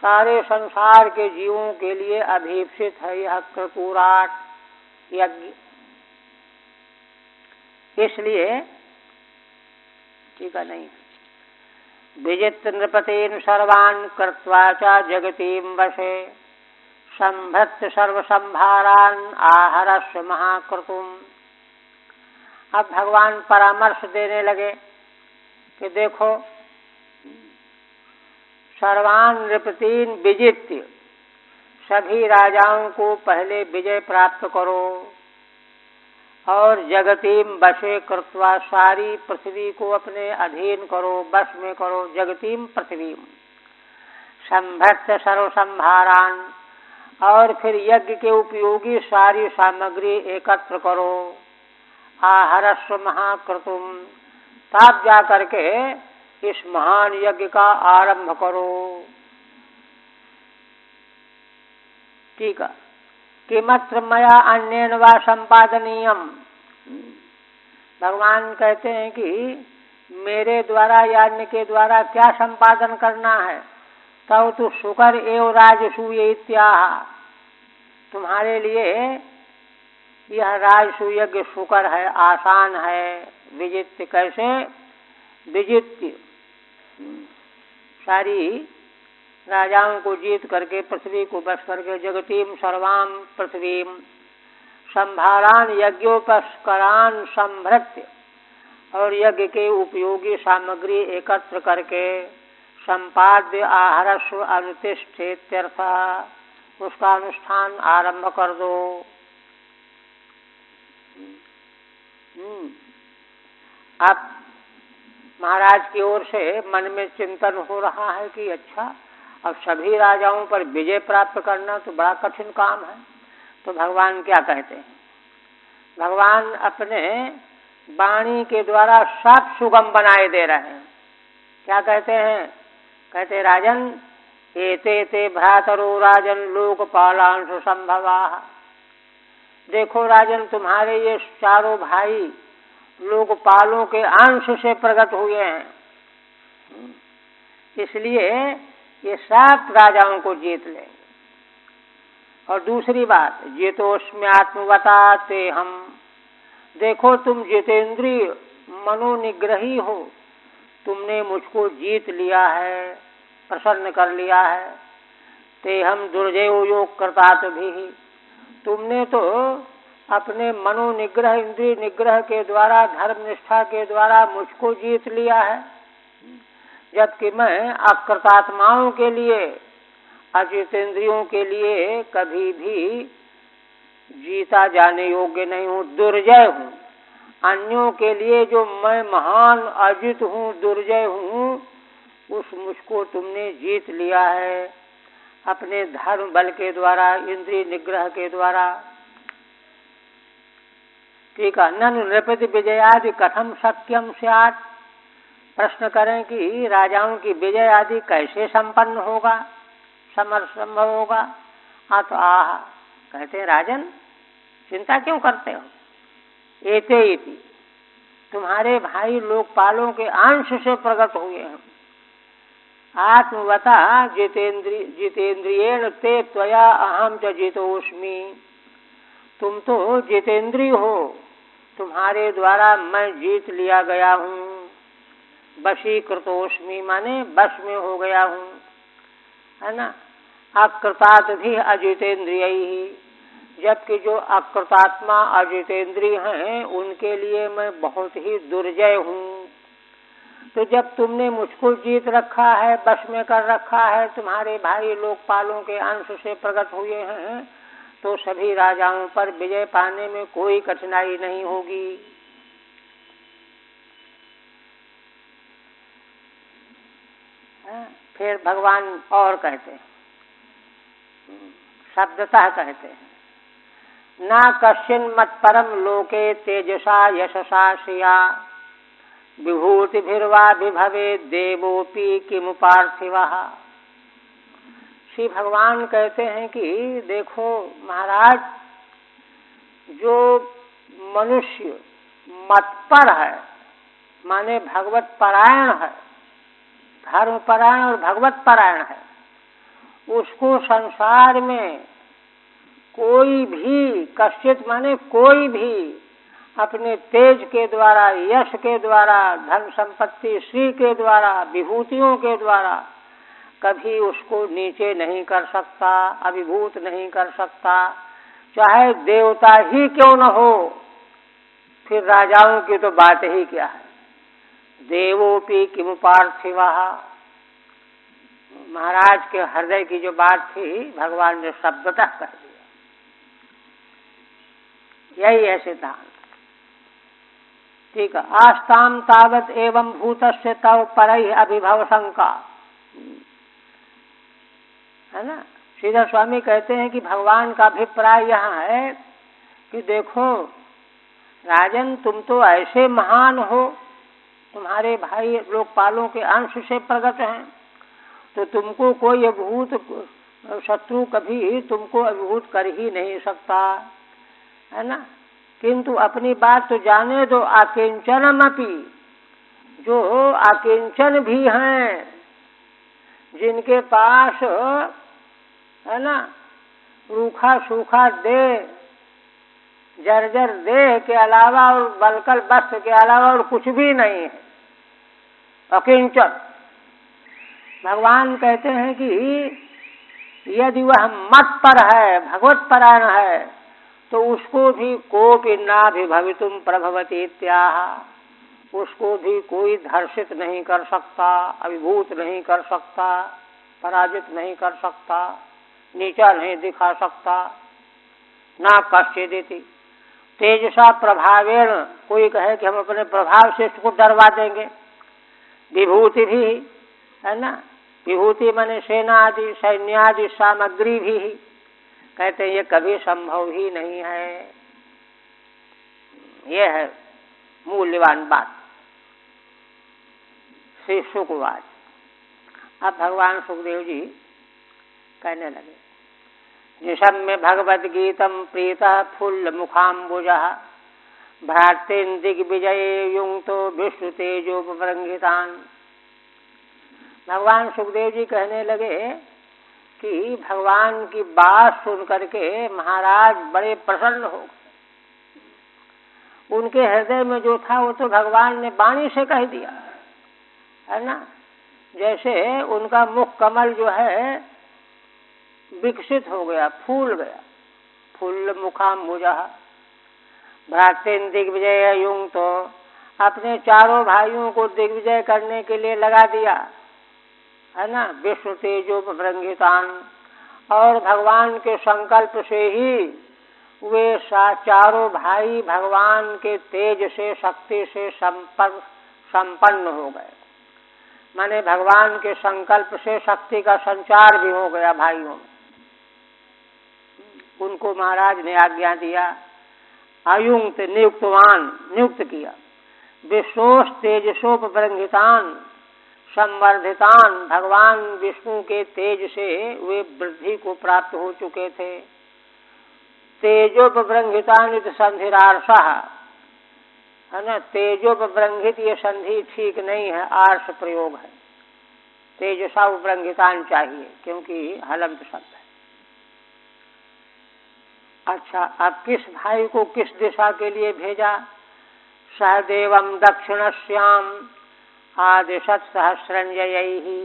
सारे संसार के जीवों के लिए अभीप्सित है यह क्रतुराज यज्ञ। इसलिए ठीक है नहीं, विजित नृपतेन सर्वान् कृत्वा च जगतीं वशे संभृत्य सर्वसंभारान् आहरस्व महाक्रतुम्। अब भगवान परामर्श देने लगे कि देखो, सर्वान् नृपतीन विजित्य, सभी राजाओं को पहले विजय प्राप्त करो, और जगतीम वशे कृत्वा, सारी पृथ्वी को अपने अधीन करो, वश में करो, जगतीम पृथ्वी। संभृत्य सर्वसंभारान, और फिर यज्ञ के उपयोगी सारी सामग्री एकत्र करो, आहरस्व महाक्रतुम, तब जा करके इस महान यज्ञ का आरंभ करो। ठीक है, किमत्र मया अन्येन वा संपादनीयम। भगवान कहते हैं कि मेरे द्वारा या अन्य के द्वारा क्या संपादन करना है, तब तो शुकर एव राजसूय इत्याह, तुम्हारे लिए यह राजसूय यज्ञ शुकर है, आसान है। विजित्य कैसे, विजित्य सारी राजाओं को जीत करके, पृथ्वी को बस करके, जगतीम सर्वाम पृथ्वीम संभारान यज्ञोपस्करान संभृत्य, और यज्ञ के उपयोगी सामग्री एकत्र करके संपाद्य आहरस्व अनुतिष्ठेत्यर्थ, उसका अनुष्ठान आरंभ कर दो। अब महाराज की ओर से मन में चिंतन हो रहा है कि अच्छा, अब सभी राजाओं पर विजय प्राप्त करना तो बड़ा कठिन काम है। तो भगवान क्या कहते हैं, भगवान अपने वाणी के द्वारा सब सुगम बनाए दे रहे हैं। क्या कहते हैं, कहते राजन, एते ते भ्रातरो राजन लोकपालांशु संभवा, देखो राजन, तुम्हारे ये चारों भाई लोकपालों के अंश से प्रकट हुए हैं, इसलिए ये 7 राजाओं को जीत लेंगे। और दूसरी बात, जितोस्म्य आत्मवताते हम, देखो तुम जितेंद्रिय मनोनिग्रही हो, तुमने मुझको जीत लिया है, प्रसन्न कर लिया है। ते हम दुर्जय योग करता भी, तुमने तो अपने मनोनिग्रह इंद्रिय निग्रह के द्वारा धर्म निष्ठा के द्वारा मुझको जीत लिया है, जबकि मैं अकृतात्माओं के लिए अजितेंद्रियों के लिए कभी भी जीता जाने योग्य नहीं हूँ, दुर्जय हूँ। अन्यों के लिए जो मैं महान अजित हूँ, दुर्जय हूँ, उस मुझको तुमने जीत लिया है अपने धर्म बल के द्वारा, इंद्रिय निग्रह के द्वारा। ठीक है। ननु नृपति विजयादि कथम शक्यम स्यात्, प्रश्न करें कि राजाओं की विजय आदि कैसे संपन्न होगा, संभव होगा। तो आह, कहते हैं राजन चिंता क्यों करते हो, एते इति, तुम्हारे भाई लोकपालों के अंश से प्रकट हुए हैं। आत्मवता जितेंद्रियेण ते त्वया अहम च जितोस्मि, तुम तो जितेंद्रिय हो, तुम्हारे द्वारा मैं जीत लिया गया हूँ। वशीकृतोस्मि माने बश में हो गया हूँ, है ना। अकृतात भी अजितेंद्रिय ही, जबकि जो अकृतात्मा अजितेंद्रिय हैं उनके लिए मैं बहुत ही दुर्जय हूँ। तो जब तुमने मुझको जीत रखा है, बश में कर रखा है, तुम्हारे भाई लोकपालों के अंश से प्रकट हुए हैं, तो सभी राजाओं पर विजय पाने में कोई कठिनाई नहीं होगी। फिर भगवान और कहते हैं, शब्दतः कहते हैं, ना कश्चिन मत्परम लोके तेजसा यशसा श्रिया विभूतिभिर्वा विभवे देवोपि किमु पार्थिवः। श्री भगवान कहते हैं कि देखो महाराज, जो मनुष्य मतपर है माने भगवत परायण है, धर्म परायण और भगवत परायण है, उसको संसार में कोई भी, कश्चित माने कोई भी, अपने तेज के द्वारा, यश के द्वारा, धन संपत्ति श्री के द्वारा, विभूतियों के द्वारा कभी उसको नीचे नहीं कर सकता, अभिभूत नहीं कर सकता, चाहे देवता ही क्यों न हो। फिर राजाओं की तो बात ही क्या है, देवोपि किमु पार्थिवः। महाराज के हृदय की जो बात थी भगवान ने शब्दतः कह दिया। यही है सिद्धांत। ठीक है। आस्ताम तावत एवं भूतस्य तव परैः अभिभव शंका, है ना। श्रीधर स्वामी कहते हैं कि भगवान का अभिप्राय यहाँ है कि देखो राजन, तुम तो ऐसे महान हो, तुम्हारे भाई लोकपालों के अंश से प्रकट हैं, तो तुमको कोई अभिभूत शत्रु कभी तुमको अभिभूत कर ही नहीं सकता, है ना। किंतु अपनी बात तो जाने दो, आकिंचनमपि, जो आकिंचन भी हैं, जिनके पास, है ना, रूखा सूखा देह, जर्जर देह के अलावा और बलकल वस्त्र के अलावा और कुछ भी नहीं है, अकिंचन। भगवान कहते हैं कि यदि वह मत पर है, भगवत परायण है, तो उसको भी कोपि नाभिभवितुम प्रभवति इत्याह, उसको भी कोई धर्षित नहीं कर सकता, अभिभूत नहीं कर सकता, पराजित नहीं कर सकता, नीचा नहीं दिखा सकता। ना कश्चिदिति तेजसा प्रभावेण, कोई कहे कि हम अपने प्रभाव से इसको डरवा देंगे। विभूति भी, है ना, विभूति माने सेना आदि, सैन्यादि सामग्री भी, कहते हैं ये कभी संभव ही नहीं है। ये है मूल्यवान बात। श्री शुकवाच। अब भगवान सुखदेव जी कहने लगे, निशम्य भगवद गीतम प्रीतः फुल्ल मुखाम्बुजः भ्रातॄन् दिग्विजये युङ्क्तो विष्णु तेजोपबृंहितान्। भगवान सुखदेव जी कहने लगे कि भगवान की बात सुन करके महाराज बड़े प्रसन्न हो गए। उनके हृदय में जो था वो तो भगवान ने वाणी से कह दिया, है ना। जैसे उनका मुख कमल जो है विकसित हो गया, फूल गया, फूल मुखाम्बुजः भ्रातॄन् दिग्विजय युंग, तो अपने चारों भाइयों को दिग्विजय करने के लिए लगा दिया, है ना। विष्णु तेजोपबृंहितान्, और भगवान के संकल्प से ही वे चारों भाई भगवान के तेज से शक्ति से संपन्न हो गए। माने भगवान के संकल्प से शक्ति का संचार भी हो गया भाइयों में। उनको महाराज ने आज्ञा दिया, अयुक्त नियुक्त किया। विष्णोस तेजसोपबृंहितान् संवर्धितान्, भगवान विष्णु के तेज से वे वृद्धि को प्राप्त हो चुके थे। तेजोपबृंहितान् इति संधिरार्षः, है ना। तेजोपबृंहित ये संधि ठीक नहीं है, आर्ष प्रयोग है। तेजसा उपबृंहितान् चाहिए क्योंकि हलंत शब्द है। अच्छा, अब किस भाई को किस दिशा के लिए भेजा? सहदेवम दक्षिणस्याम आदिशत सहस्रंजयैहि,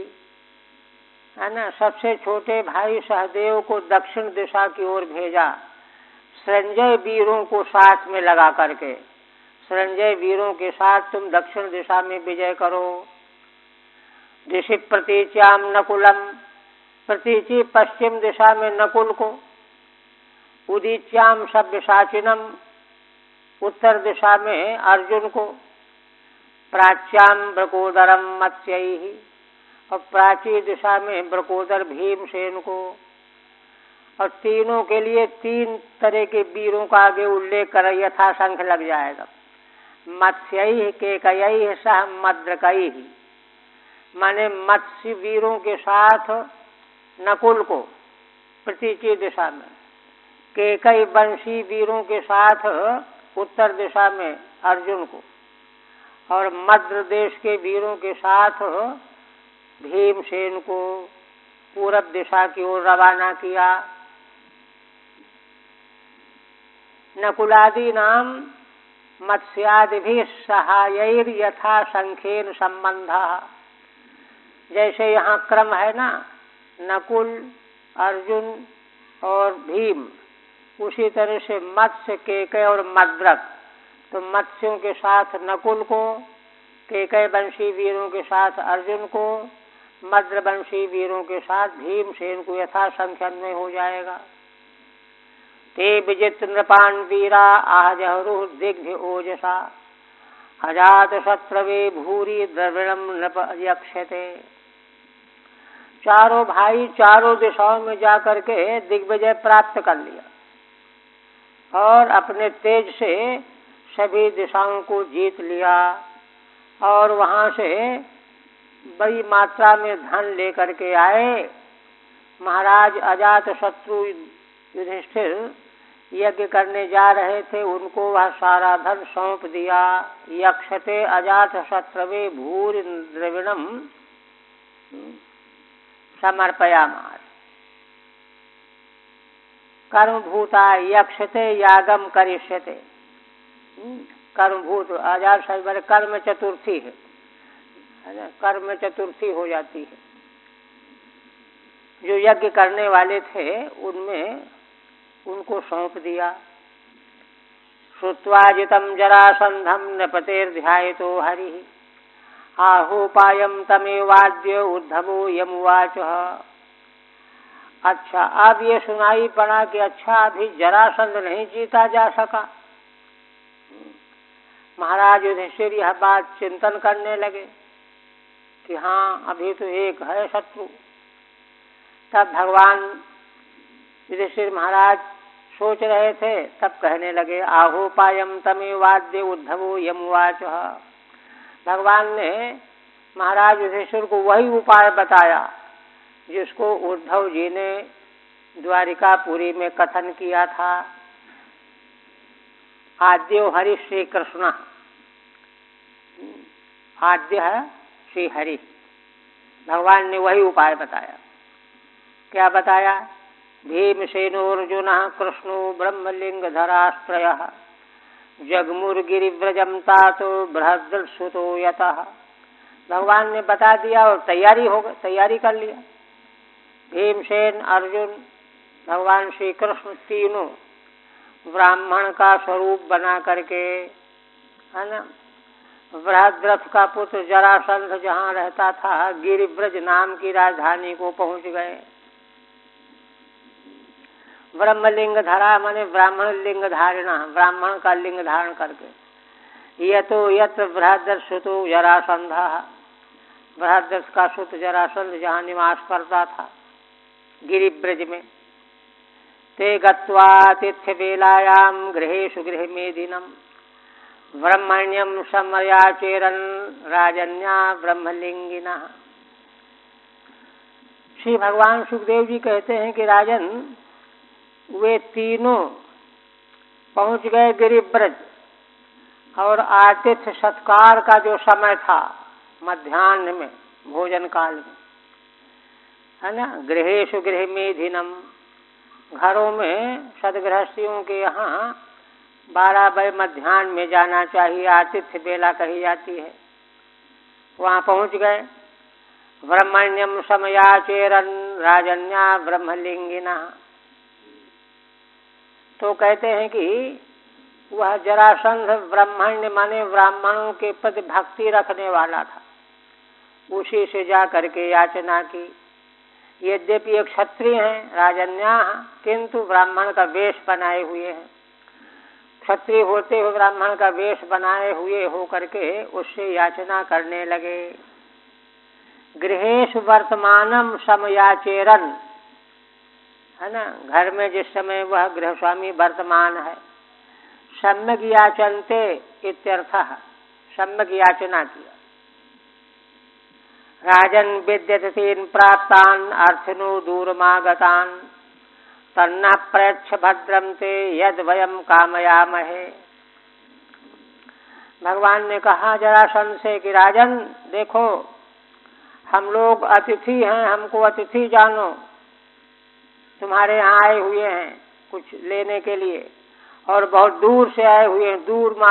है ना। सबसे छोटे भाई सहदेव को दक्षिण दिशा की ओर भेजा, संजय वीरों को साथ में लगा करके। संजय वीरों के साथ तुम दक्षिण दिशा में विजय करो। ऋषि प्रतीच्याम नकुलम, प्रतीचि पश्चिम दिशा में नकुल को, उदीच्याम सव्यसाचिनम, उत्तर दिशा में अर्जुन को, प्राच्याम ब्रकोदरम मत्स्यैहि, और प्राची दिशा में ब्रकोदर भीमसेन को। और तीनों के लिए तीन तरह के वीरों का आगे उल्लेख कर यथा संख्य लग जाएगा। मत्स्यैहि केकयैहि सह मद्रकैहि, माने मत्स्य वीरों के साथ नकुल को प्रतीची दिशा में, केकई वंशी वीरों के साथ उत्तर दिशा में अर्जुन को, और मद्र देश के वीरों के साथ भीमसेन को पूरब दिशा की ओर रवाना किया। नकुलादि नाम मत्स्यादिभिः सहायैर यथा संख्येन संबंधः, जैसे यहाँ क्रम है ना, नकुल, अर्जुन और भीम, उसी तरह से मत्स्य, केकय और मद्रक। तो मत्स्यों के साथ नकुल को, केकय वंशी वीरों के साथ अर्जुन को, मद्र वंशी वीरों के साथ भीमसेन को यथा संख्या में हो जाएगा। ते विजित नृपान वीरा आहजहरु दिग्ध ओजसा अजात शत्रवे भूरी द्रविणम नृप यक्षते। चारों भाई चारों दिशाओं में जाकर के दिग्विजय प्राप्त कर लिया और अपने तेज से सभी दिशाओं को जीत लिया, और वहां से बड़ी मात्रा में धन लेकर के आए। महाराज अजात शत्रु युधिष्ठिर यज्ञ करने जा रहे थे, उनको वह सारा धन सौंप दिया। यक्षते अजात शत्रवे भूरि द्रविणम समर्पयामास। कर्मभूता यक्षते यागम करिष्यते। कर्मभूत आजाद साहिब कर्म चतुर्थी है ना, कर्म चतुर्थी हो जाती है। जो यज्ञ करने वाले थे उनमें उनको सौंप दिया। श्रुत्वा जितम जरासंधम नृपतेर्ध्यायतो हरिः आहोपायम तमेवाद्य उद्धवो यमुवाच। अच्छा, अब ये सुनाई पड़ा कि अच्छा अभी जरासंध नहीं जीता जा सका। महाराज युधिष्ठिर यह बात चिंतन करने लगे कि हाँ अभी तो एक है शत्रु। तब भगवान युधिष्ठिर महाराज सोच रहे थे, तब कहने लगे आहोपायम तमेवाद्य उद्धवो यमुवाच। भगवान ने महाराज युधिष्ठिर को वही उपाय बताया जिसको उद्धव जी ने द्वारिकापुरी में कथन किया था, आद्यो हरि श्री कृष्ण, आद्य है श्री हरि। भगवान ने वही उपाय बताया। क्या बताया? भीमसेनोर्जुन कृष्णो ब्रह्मलिंगधरास्त्रयः जगमुर्गिरिव्रजम तातो बृहद्रसुतो यतः। भगवान ने बता दिया और तैयारी कर लिया। भीमसेन, अर्जुन, भगवान श्री कृष्ण तीनों ब्राह्मण का स्वरूप बना करके, है ना, बृहद्रथ का पुत्र जरासंध जहाँ रहता था गिरिव्रज नाम की राजधानी को पहुंच गए। ब्रह्मलिंग धरा माने ब्राह्मण लिंग धारणा, ब्राह्मण का लिंग धारण करके। यतो यत बृहद्रथ सुतो जरासंध, बृहद्रथ का सुत जरासंध जहाँ निवास करता था गिरिव्रज में। ते गत्वातिथ्य बेलायाम गृहेषु गृहमेदिनम ब्रह्मण्यम समयाचेरन राजन्या ब्रह्मलिंगिना। श्री भगवान सुखदेव जी कहते हैं कि राजन, वे तीनों पहुंच गए गिरिव्रज और आतिथ्य सत्कार का जो समय था मध्याह्न में, भोजन काल में, है ना, गृहेषु गृहमेधिनम, घरों में सदगृहस्थियों के यहाँ 12 बजे मध्याह्न में जाना चाहिए, आतिथ्य बेला कही जाती है। वहाँ पहुँच गए। ब्रह्मण्यम समयाचेरन राजन्या ब्रह्मलिंगिना। तो कहते हैं कि वह जरासंध ब्राह्मण्य माने ब्राह्मणों के प्रति भक्ति रखने वाला था। उसी से जा करके याचना की। यद्यपि एक क्षत्रिय हैं राजन्या, किंतु ब्राह्मण का वेश बनाए हुए हैं। क्षत्रिय होते हुए ब्राह्मण का वेश बनाए हुए हो करके उससे याचना करने लगे। गृहेषु वर्तमानम समयाचेरन, है ना, घर में जिस समय वह गृहस्वामी वर्तमान है। सम्यक याचनते इत्यर्थः, सम्यक याचना किया। राजन विद्यतेन प्राप्तान अर्थिनो दूरमागतान तन्ना प्रयच्छ भद्रम ते यद वयम कामयामहे। भगवान ने कहा जरासंध से कि राजन देखो, हम लोग अतिथि हैं, हमको अतिथि जानो। तुम्हारे यहाँ आए हुए हैं कुछ लेने के लिए और बहुत दूर से आए हुए हैं, दूरम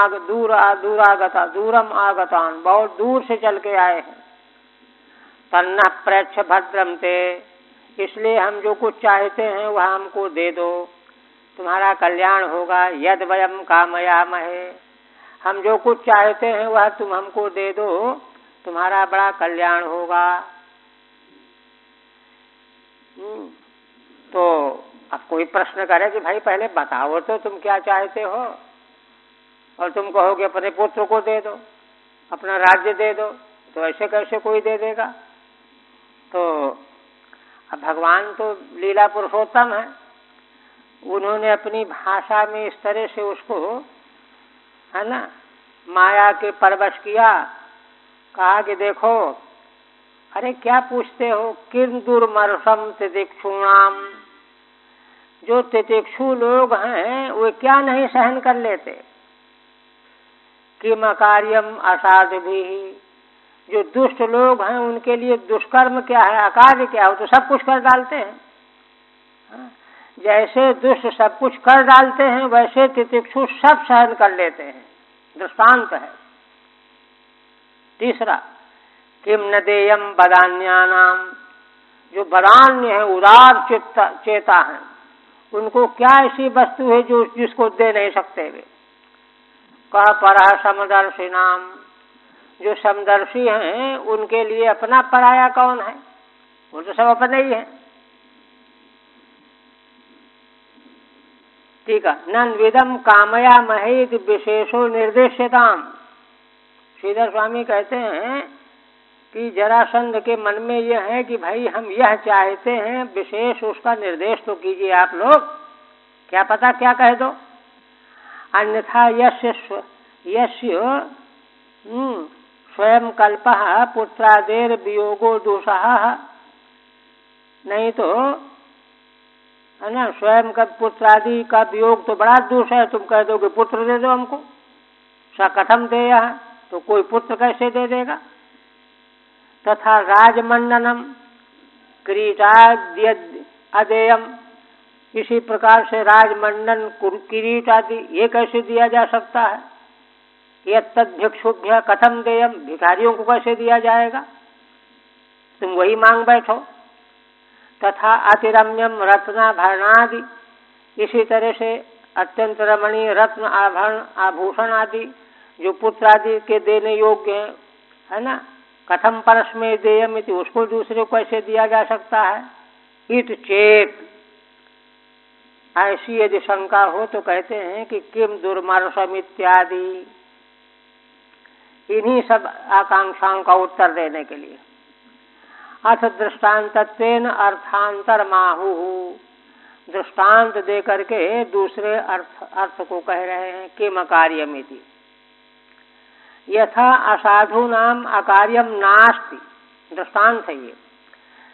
आगतान, बहुत दूर से चल के आए हैं। तन्ना प्रयच्छ भद्रम ते, इसलिए हम जो कुछ चाहते हैं वह हमको दे दो, तुम्हारा कल्याण होगा। यद वयम कामयामहे, हम जो कुछ चाहते हैं वह तुम हमको दे दो, तुम्हारा बड़ा कल्याण होगा। तो अब कोई प्रश्न करे कि भाई पहले बताओ तो तुम क्या चाहते हो, और तुम कहोगे अपने पुत्र को दे दो, अपना राज्य दे दो, तो ऐसे कैसे कोई दे देगा? तो अब भगवान तो लीला पुरुषोत्तम है, उन्होंने अपनी भाषा में इस तरह से उसको, है ना, माया के परवश किया। कहा कि देखो, अरे क्या पूछते हो, किम दुर्मर्षम तितिक्षुणाम, जो तितिक्षु लोग हैं वे क्या नहीं सहन कर लेते। किम अकार्यम असाधुभिः, जो दुष्ट लोग हैं उनके लिए दुष्कर्म क्या है, अकार्य क्या है, वो तो सब कुछ कर डालते हैं। जैसे दुष्ट सब कुछ कर डालते हैं वैसे तितिक्षु सब सहन कर लेते हैं, दृष्टांत है। तीसरा, किम न देयम बदान्यानाम, जो बदान्य है, उदार चेता है, उनको क्या ऐसी वस्तु है जो जिसको दे नहीं सकते वे। कह परः समदर्शी नाम, जो समदर्शी हैं उनके लिए अपना पराया कौन है, वो तो सब अपने ही है। ठीक है, नन्विदम कामया महेद विशेषो निर्देश्यताम। श्रीधर स्वामी कहते हैं कि जरासंध के मन में यह है कि भाई हम यह चाहते हैं, विशेष उसका निर्देश तो कीजिए आप लोग, क्या पता क्या कह दो। अन्यथा यस्य स्वयं कल्पः पुत्रादेर वियोगो दोषः, नहीं तो है ना। स्वयं का पुत्र आदि का वियोग तो बड़ा दोष है, तुम कह दोगे पुत्र दे दो हमको, सा कथम दे, तो कोई पुत्र कैसे दे देगा। तथा राजमंडनम किरीटाद्य अदेयम, इसी प्रकार से राजमंडन किरीट आदि ये कैसे दिया जा सकता है। यह तद भिक्षुभ्य कथम देयम, भिखारियों को कैसे दिया जाएगा, तुम वही मांग बैठो। तथा अतिरम्यम रत्नाभरणादि, इसी तरह से अत्यंत रमणीय रत्न आभरण आभूषण आदि जो पुत्र आदि के देने योग्य है ना, कथम परस्मै देयम इति, उसको दूसरे को कैसे दिया जा सकता है। इत चेत, ऐसी यदि शंका हो तो कहते हैं कि किम दुर्मर्षम इत्यादि, इन्हीं सब आकांक्षाओं का उत्तर देने के लिए अथ दृष्टांतत्वेन अर्थांतर माहु, दृष्टांत दे करके दूसरे अर्थ को कह रहे हैं। किम अकार्यमिति, यथा असाधूनाम अकार्यम नास्ति, दृष्टांत है ये।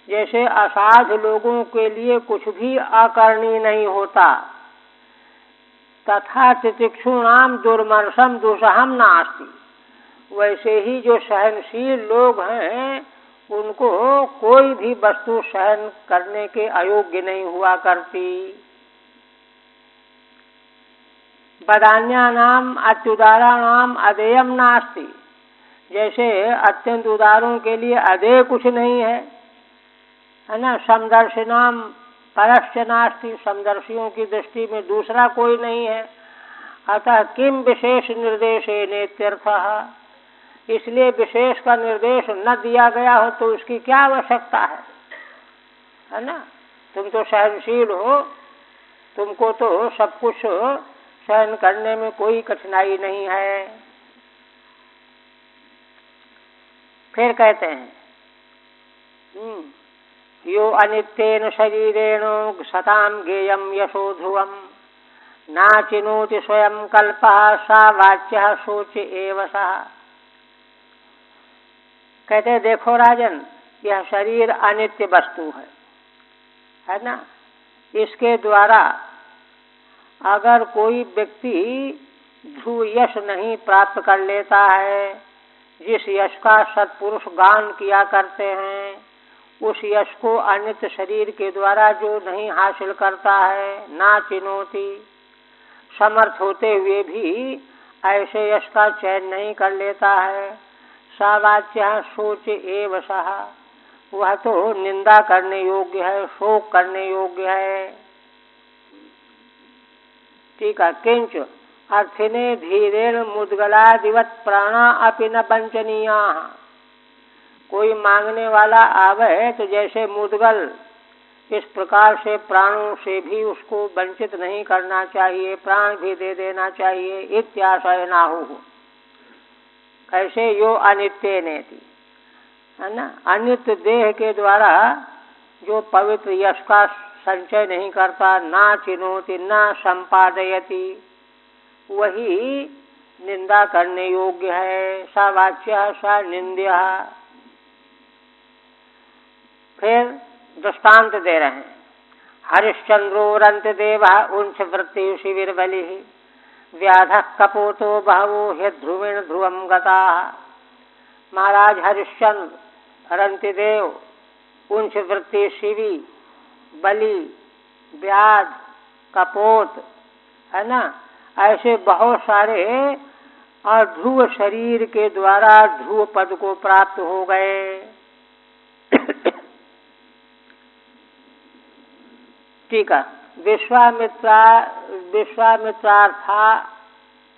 जैसे असाधु लोगों के लिए कुछ भी अकरणीय नहीं होता, तथा तितिक्षुणाम दुर्मर्षम दुसहम नास्ति, वैसे ही जो सहनशील लोग हैं उनको कोई भी वस्तु सहन करने के अयोग्य नहीं हुआ करती। बदान्यानाम अत्युदाराणाम अदेयम नास्ति, जैसे अत्यंत उदारों के लिए अदेय कुछ नहीं है ना। समदर्शिनाम परस्य नास्ति, समदर्शियों की दृष्टि में दूसरा कोई नहीं है। अतः किम विशेष निर्देशेनेत्यर्थः, इसलिए विशेष का निर्देश न दिया गया हो तो उसकी क्या आवश्यकता है ना। तुम तो सहनशील हो, तुमको तो सब कुछ सहन करने में कोई कठिनाई नहीं है। फिर कहते हैं यो अनित्येन शरीरेण सताम गेयम यशो ध्रुवम नाचिनोति स्वयं कल्पः सा वाच्यः सोच एव सः। कहते देखो राजन, यह शरीर अनित्य वस्तु है ना। इसके द्वारा अगर कोई व्यक्ति ध्रुव यश नहीं प्राप्त कर लेता है, जिस यश का सत्पुरुष गान किया करते हैं, उस यश को अनित्य शरीर के द्वारा जो नहीं हासिल करता है, ना चिनोती, समर्थ होते हुए भी ऐसे यश का चयन नहीं कर लेता है, सावाच्य सोच एव सः, वह तो निंदा करने योग्य है, शोक करने योग्य है। ठीक है। किंच अर्थिने धीरेण मुद्गलादिवत प्राणा अपि न वंचनीया, कोई मांगने वाला आवे तो जैसे मुद्गल, इस प्रकार से प्राणों से भी उसको वंचित नहीं करना चाहिए, प्राण भी दे देना चाहिए। इत्याशय नाहु, कैसे यो अनित्य नेति, है ना। अनित्य देह के द्वारा जो पवित्र यश का संचय नहीं करता, ना चिनोति ना संपादयति, वही निंदा करने योग्य है। सा वाच्य सा निंद्य। फिर दृष्टांत दे रहे हैं। हरिश्चंद्रो रंत देव उंच वृत्ति शिविर बलि व्याध कपोतो बहवो ह्यध्रुवेण ध्रुवम गता। महाराज हरिश्चंद्र, रंतिदेव, उंच वृत्ति शिवी, बलि, व्याध, कपोत, है ना, ऐसे बहुत सारे और ध्रुव शरीर के द्वारा ध्रुव पद को प्राप्त हो गए। ठीक है।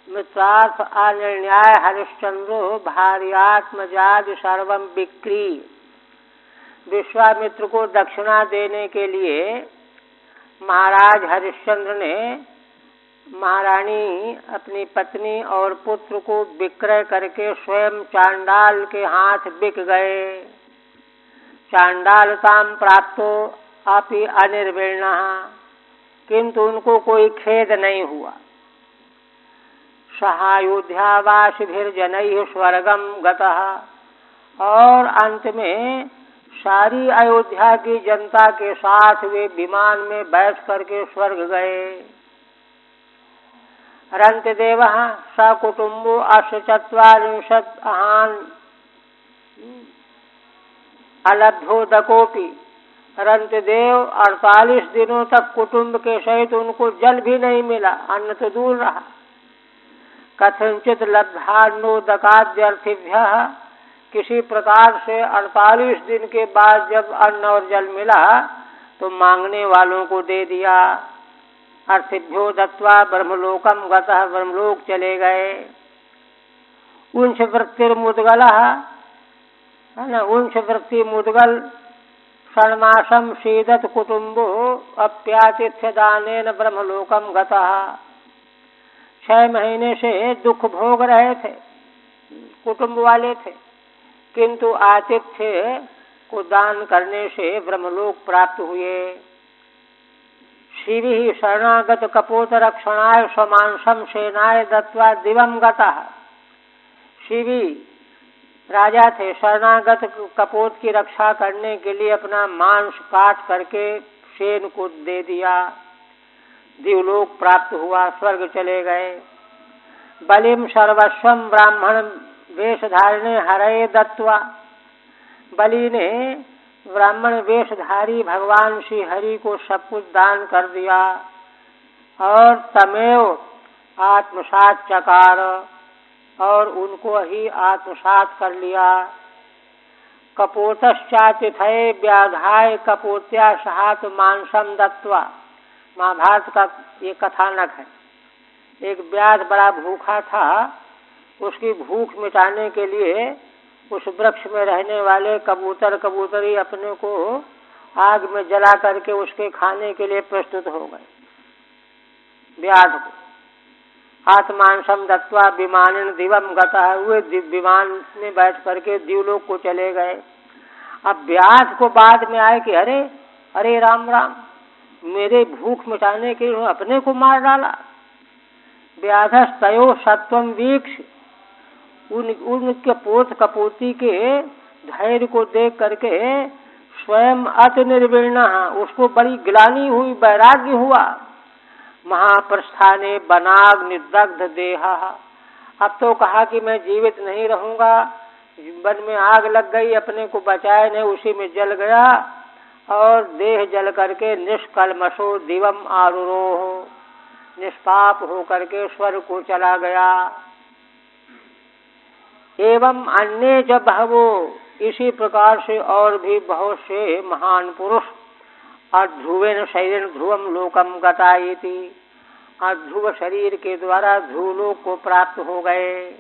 मित्रार्थ अनिर्ण्याय हरिश्चंद्रो भार्यात्मजाद सर्वम बिक्री। विश्वामित्र को दक्षिणा देने के लिए महाराज हरिश्चंद्र ने महारानी अपनी पत्नी और पुत्र को विक्रय करके स्वयं चांडाल के हाथ बिक गए। चांडालताम प्राप्तो अपि अनिर्वीर्णः, किंतु उनको कोई खेद नहीं हुआ। सहायोध्यावासिभिर्जनैः स्वर्गम गतः, और अंत में सारी अयोध्या की जनता के साथ वे विमान में बैठ करके स्वर्ग गए। रंतदेवः सकुटुम्बो अस्य चत्वारिंशत् अहान् अलब्धोदकोपि। रंतदेव 48 दिनों तक कुटुंब के सहित उनको जल भी नहीं मिला, अन्न तो दूर रहा। कथंचित लब्धान्नोदकाद्यर्थिभ्यः, किसी प्रकार से 48 दिन के बाद जब अन्न और जल मिला तो मांगने वालों को दे दिया। अर्थिभ्यो दत्वा ब्रह्मलोकम गतः, ब्रह्मलोक चले गए। उंच वृत्तिर्मुद्गलः, है ना, उंच वृत्ति मुद्गल षण्मासम सीदत कुटुम्बो अप्यातिथ्य दानेन ब्रह्मलोकम गतः। 6 महीने से दुख भोग रहे थे, कुटुंब वाले थे, किंतु आतिथ्य को दान करने से ब्रह्मलोक प्राप्त हुए। शिवी शरणागत कपोत रक्षणाय स्वमांसम सेनाय दत्वा दिवम गतः। शिवी राजा थे, शरणागत कपोत की रक्षा करने के लिए अपना मांस काट करके सेन को दे दिया। दिवलोक प्राप्त हुआ, स्वर्ग चले गए। बलिम सर्वस्वम ब्राह्मण वेशधारिणे हरये दत्वा, बलि ने ब्राह्मण वेशधारी भगवान श्री हरि को सब कुछ दान कर दिया और तमेव आत्मसात चकार, और उनको ही आत्मसात कर लिया। कपोतश्चातिथये व्याधाय कपोत्या सहात मांसम दत्वा, महाभारत का ये कथानक है। एक व्याध बड़ा भूखा था, उसकी भूख मिटाने के लिए उस वृक्ष में रहने वाले कबूतर कबूतरी अपने को आग में जला करके उसके खाने के लिए प्रस्तुत हो गए। व्याध को आत्मांसम दत्वा विमानन दिवम गतः, हुए विमान में बैठ करके दिवलोक को चले गए। अब व्याध को बाद में आए कि अरे अरे राम राम, मेरे भूख मिटाने के लिए अपने को मार डाला। व्याधस्तयो सत्वम वीक्ष, उनके पोत कपोती के धैर्य को देख करके स्वयं अति निर्वीण, उसको बड़ी ग्लानि हुई, वैराग्य हुआ। महाप्रस्थाने बनाग निर्दग्ध देहा, अब तो कहा कि मैं जीवित नहीं रहूंगा। वन में आग लग गई, अपने को बचाए नहीं, उसी में जल गया और देह जल करके निष्कल्मषो दिवम आरुरोह, निष्पाप हो करके स्वर्ग को चला गया। एवं अन्य च बहवो, इसी प्रकार से और भी बहुत से महान पुरुष अध्रुवेन शरीर ध्रुवम लोकम गता इति, ध्रुव शरीर के द्वारा ध्रुवलोक को प्राप्त हो गए।